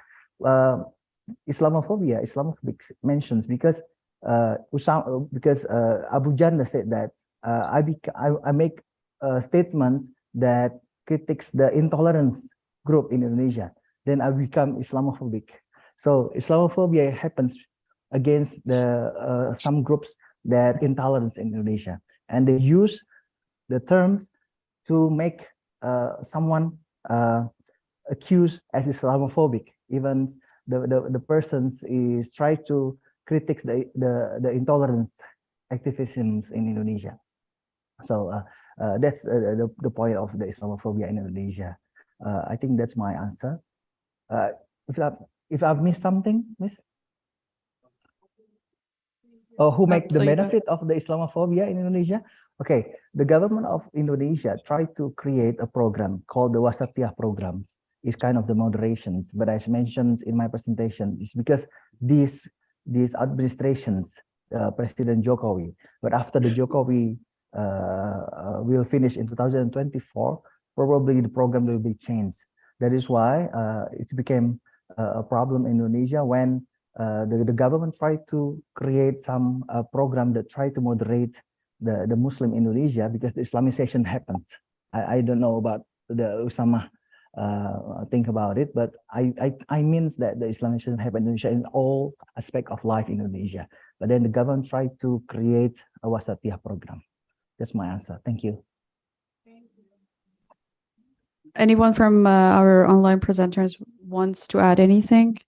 Islamophobia, Islamophobic mentions because Abu Janda said that I make statements that critiques the intolerance group in Indonesia, then I become Islamophobic. So Islamophobia happens against the some groups that intolerance in Indonesia, and they use the terms to make someone accused as Islamophobic. Even the persons is try to critique the intolerance activisms in Indonesia. So that's the point of the Islamophobia in Indonesia. I think that's my answer. If I've missed something, miss? Or who make the benefit of the Islamophobia in Indonesia? Okay, the government of Indonesia tried to create a program called the Wasatiyah programs. It's kind of the moderations, but as mentioned in my presentation, it's because these administrations, President Jokowi, but after the Jokowi will finish in 2024, probably the program will be changed. That is why it became a problem in Indonesia when the government tried to create some program that tried to moderate the Muslim Indonesia, because the Islamization happens. I don't know about the Usamah think about it, but I means that the Islamization happened in Indonesia in all aspect of life in Indonesia. But then the government tried to create a Wasatiyah program. That's my answer. Thank you. Anyone from our online presenters wants to add anything?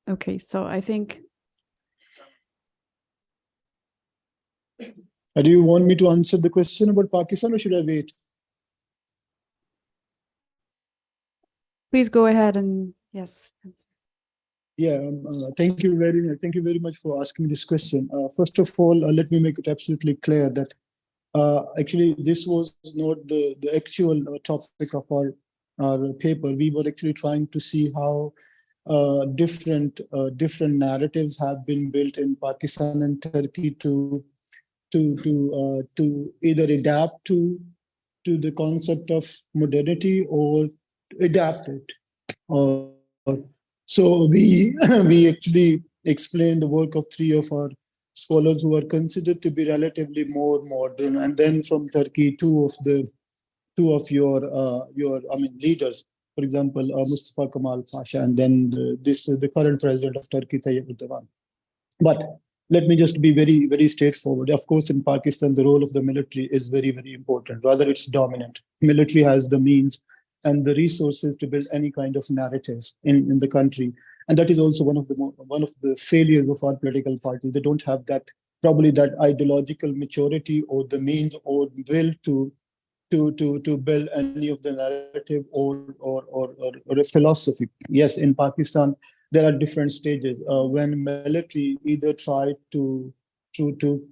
Okay, so I think. Do you want me to answer the question about Pakistan, or should I wait? Please go ahead and yes. Yeah, thank you very much for asking this question. First of all, let me make it absolutely clear that actually this was not the actual topic of our paper. We were actually trying to see how different narratives have been built in Pakistan and Turkey to either adapt to the concept of modernity or adapt it. So we actually explained the work of three of our scholars who are considered to be relatively more modern, and then from Turkey, two of your leaders. For example, Mustafa Kemal Pasha, and then the current president of Turkey, Tayyip Erdogan. But let me just be very, very straightforward. Of course, in Pakistan, the role of the military is very, very important. Rather, it's dominant. Military has the means and the resources to build any kind of narratives in the country. And that is also one of the failures of our political parties. They don't have that, probably that ideological maturity or the means or will to build any of the narrative or a philosophy. Yes, in Pakistan, there are different stages. When military either try to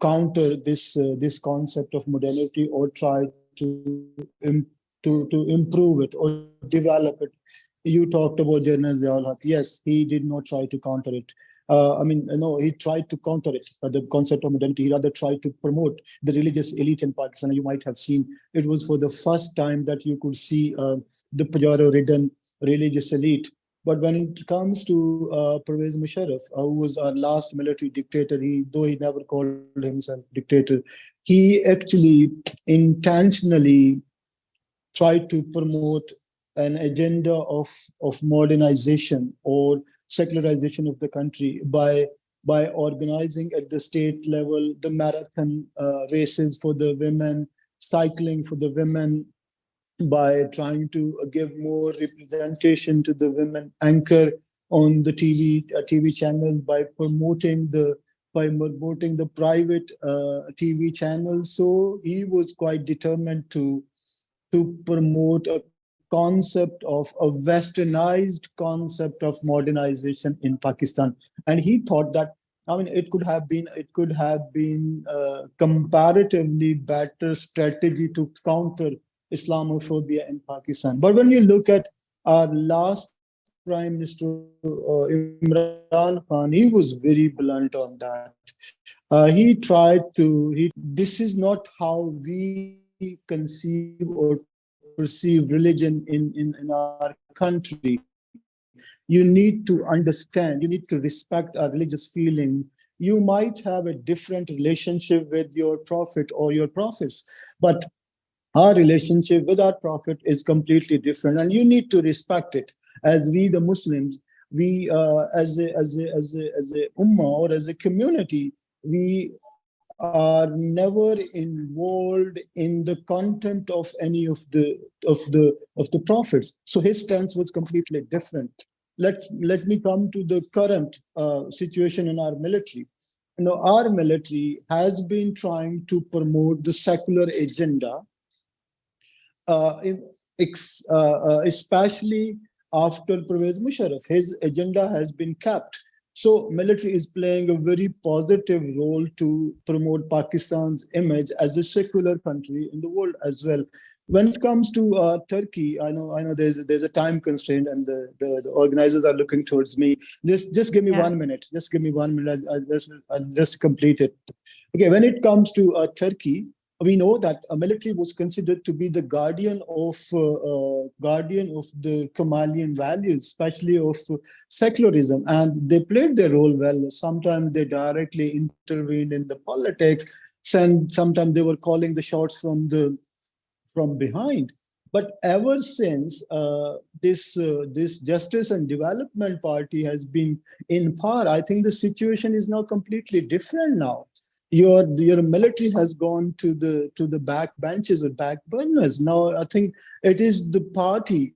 counter this concept of modernity or try to improve it or develop it. You talked about General Ziaul. Yes, he did not try to counter it. He tried to counter it, the concept of modernity. He rather tried to promote the religious elite in Pakistan. You might have seen it was for the first time that you could see the Pajaro-ridden religious elite. But when it comes to Pervez Musharraf, who was our last military dictator, though he never called himself dictator, he actually intentionally tried to promote an agenda of modernization or secularization of the country by organizing at the state level the marathon races for the women, cycling for the women, by trying to give more representation to the women anchor on the TV channels, by promoting the private TV channels. So he was quite determined to promote a concept of a westernized concept of modernization in Pakistan. And he thought that, it could have been a comparatively better strategy to counter Islamophobia in Pakistan. But when you look at our last Prime Minister Imran Khan, he was very blunt on that. This is not how we conceive or perceive religion in our country. You need to understand, you need to respect our religious feelings. You might have a different relationship with your prophet or your prophets, but our relationship with our prophet is completely different, and you need to respect it. As we, the Muslims, we as a ummah or as a community, we are never involved in the content of any of the prophets. So his stance was completely different. Let me come to the current situation in our military. Our military has been trying to promote the secular agenda, especially after Pervez Musharraf. His agenda has been kept. So military is playing a very positive role to promote Pakistan's image as a secular country in the world as well. When it comes to Turkey, I know there's a time constraint, and the organizers are looking towards me. Just give me 1 minute. Just give me 1 minute. I'll just complete it. Okay, when it comes to Turkey, we know that a military was considered to be the guardian of the Kemalian values, especially of secularism, and they played their role well. Sometimes they directly intervened in the politics, and sometimes they were calling the shots from behind. But ever since this Justice and Development Party has been in power, I think the situation is now completely different now. Your military has gone to the back benches or back burners. Now I think it is the party,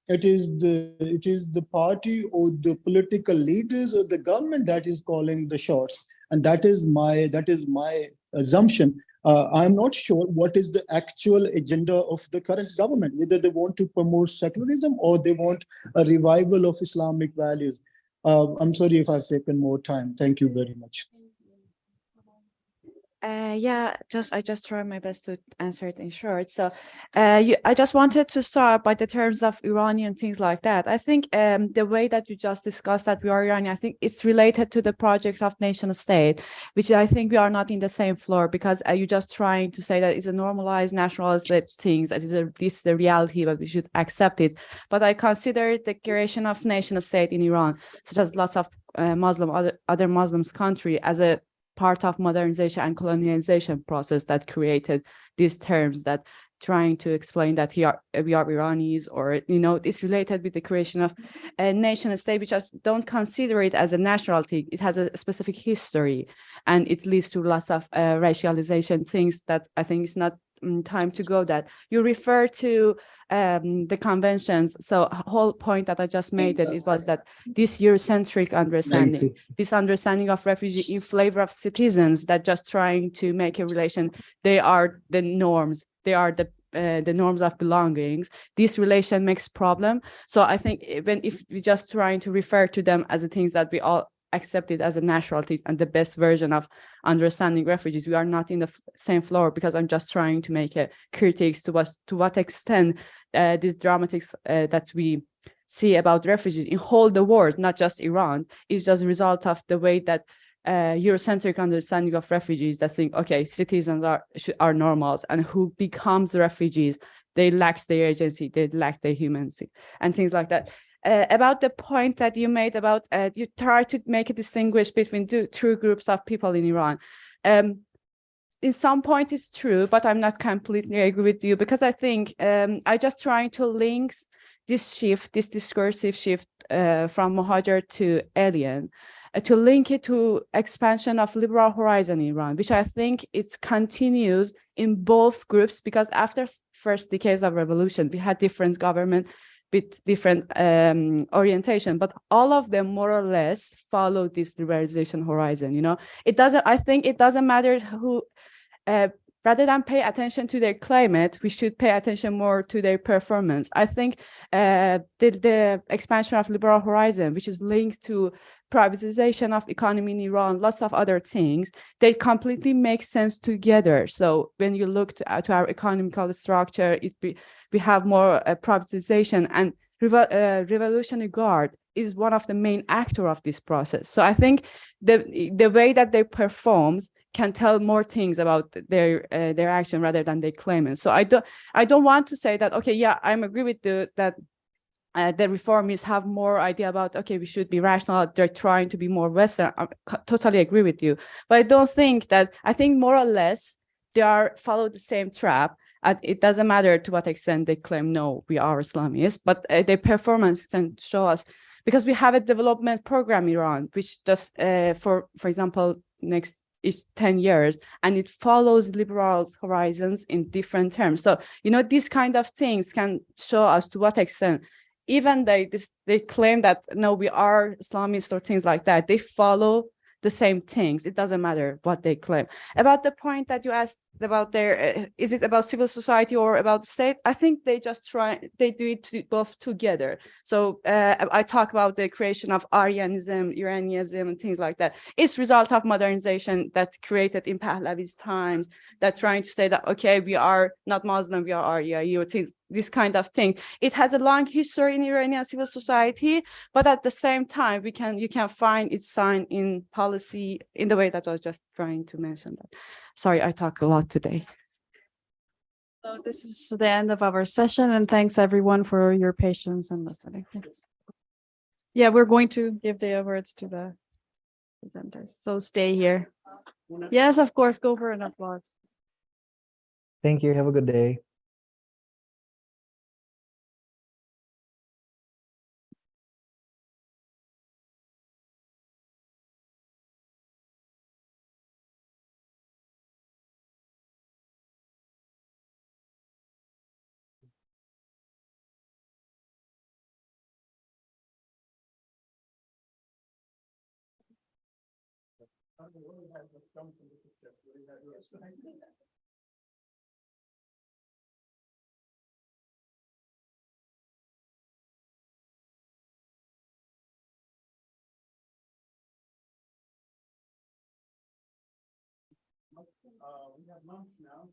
it is the party or the political leaders or the government that is calling the shots, and that is my assumption. I'm not sure what is the actual agenda of the current government, whether they want to promote secularism or they want a revival of Islamic values. I'm sorry if I've taken more time. Thank you very much. I just try my best to answer it in short. So I just wanted to start by the terms of Iranian things like that. I think the way that you just discussed that we are Iranian, I think it's related to the project of nation state, which I think we are not in the same floor, because you're just trying to say that it's a normalized nationalist things, that this is the reality, but we should accept it. But I consider the creation of nation state in Iran, such as lots of other Muslims country, as a part of modernization and colonialization process that created these terms that trying to explain that we are Iranis, or it's related with the creation of a nation state, which just don't consider it as a nationality. It has a specific history, and it leads to lots of racialization things that I think is not time to go. That you refer to the conventions. So whole point that I just made, that it was that this Eurocentric understanding, this understanding of refugee in flavor of citizens, that just trying to make a relation, they are the norms, they are the norms of belongings. This relation makes problem. So I think even if we just trying to refer to them as the things that we all accepted as a nationality and the best version of understanding refugees, we are not in the same floor, because I'm just trying to make a critiques to what extent these dramatics that we see about refugees in whole the world, not just Iran, is just a result of the way that Eurocentric understanding of refugees, that think, okay, citizens are normals, and who becomes refugees, they lack their agency, they lack their humanity, and things like that. About the point that you made about you try to make a distinguish between two groups of people in Iran. In some point it's true, but I'm not completely agree with you, because I think I just trying to link this shift, this discursive shift from Muhajir to alien, to link it to expansion of liberal horizon in Iran, which I think it continues in both groups, because after first decades of revolution, we had different government with different orientation, but all of them more or less follow this liberalization horizon. I think it doesn't matter who, rather than pay attention to their climate, we should pay attention more to their performance. I think the expansion of liberal horizon, which is linked to privatization of economy in Iran, lots of other things, they completely make sense together. So when you look to our economical structure, we have more privatization, and Revolutionary Guard is one of the main actor of this process. So I think the way that they performs can tell more things about their action rather than their claimant. So I don't want to say that, okay, yeah, I'm agree with that the reformists have more idea about, okay, we should be rational, they're trying to be more Western. I totally agree with you. But I don't think that, I think more or less they follow the same trap. It doesn't matter to what extent they claim, no, we are Islamists, but their performance can show us, because we have a development program in Iran, which just, for example, next is 10 years, and it follows liberal horizons in different terms. So, these kind of things can show us to what extent, even they claim that, no, we are Islamists or things like that, they follow the same things. It doesn't matter what they claim. About the point that you asked about is it about civil society or about state? I think they do it both together. So I talk about the creation of Aryanism, Iranianism, and things like that. It's result of modernization that created in Pahlavi's times, that trying to say that, okay, we are not Muslim, we are Arya, this kind of thing. It has a long history in Iranian civil society, but at the same time, you can find its sign in policy in the way that I was just trying to mention that. Sorry, I talk a lot today. So this is the end of our session, and thanks everyone for your patience and listening. Yeah, we're going to give the words to the presenters. So stay here. Yes, of course, go for an applause. Thank you. Have a good day. We have lunch now.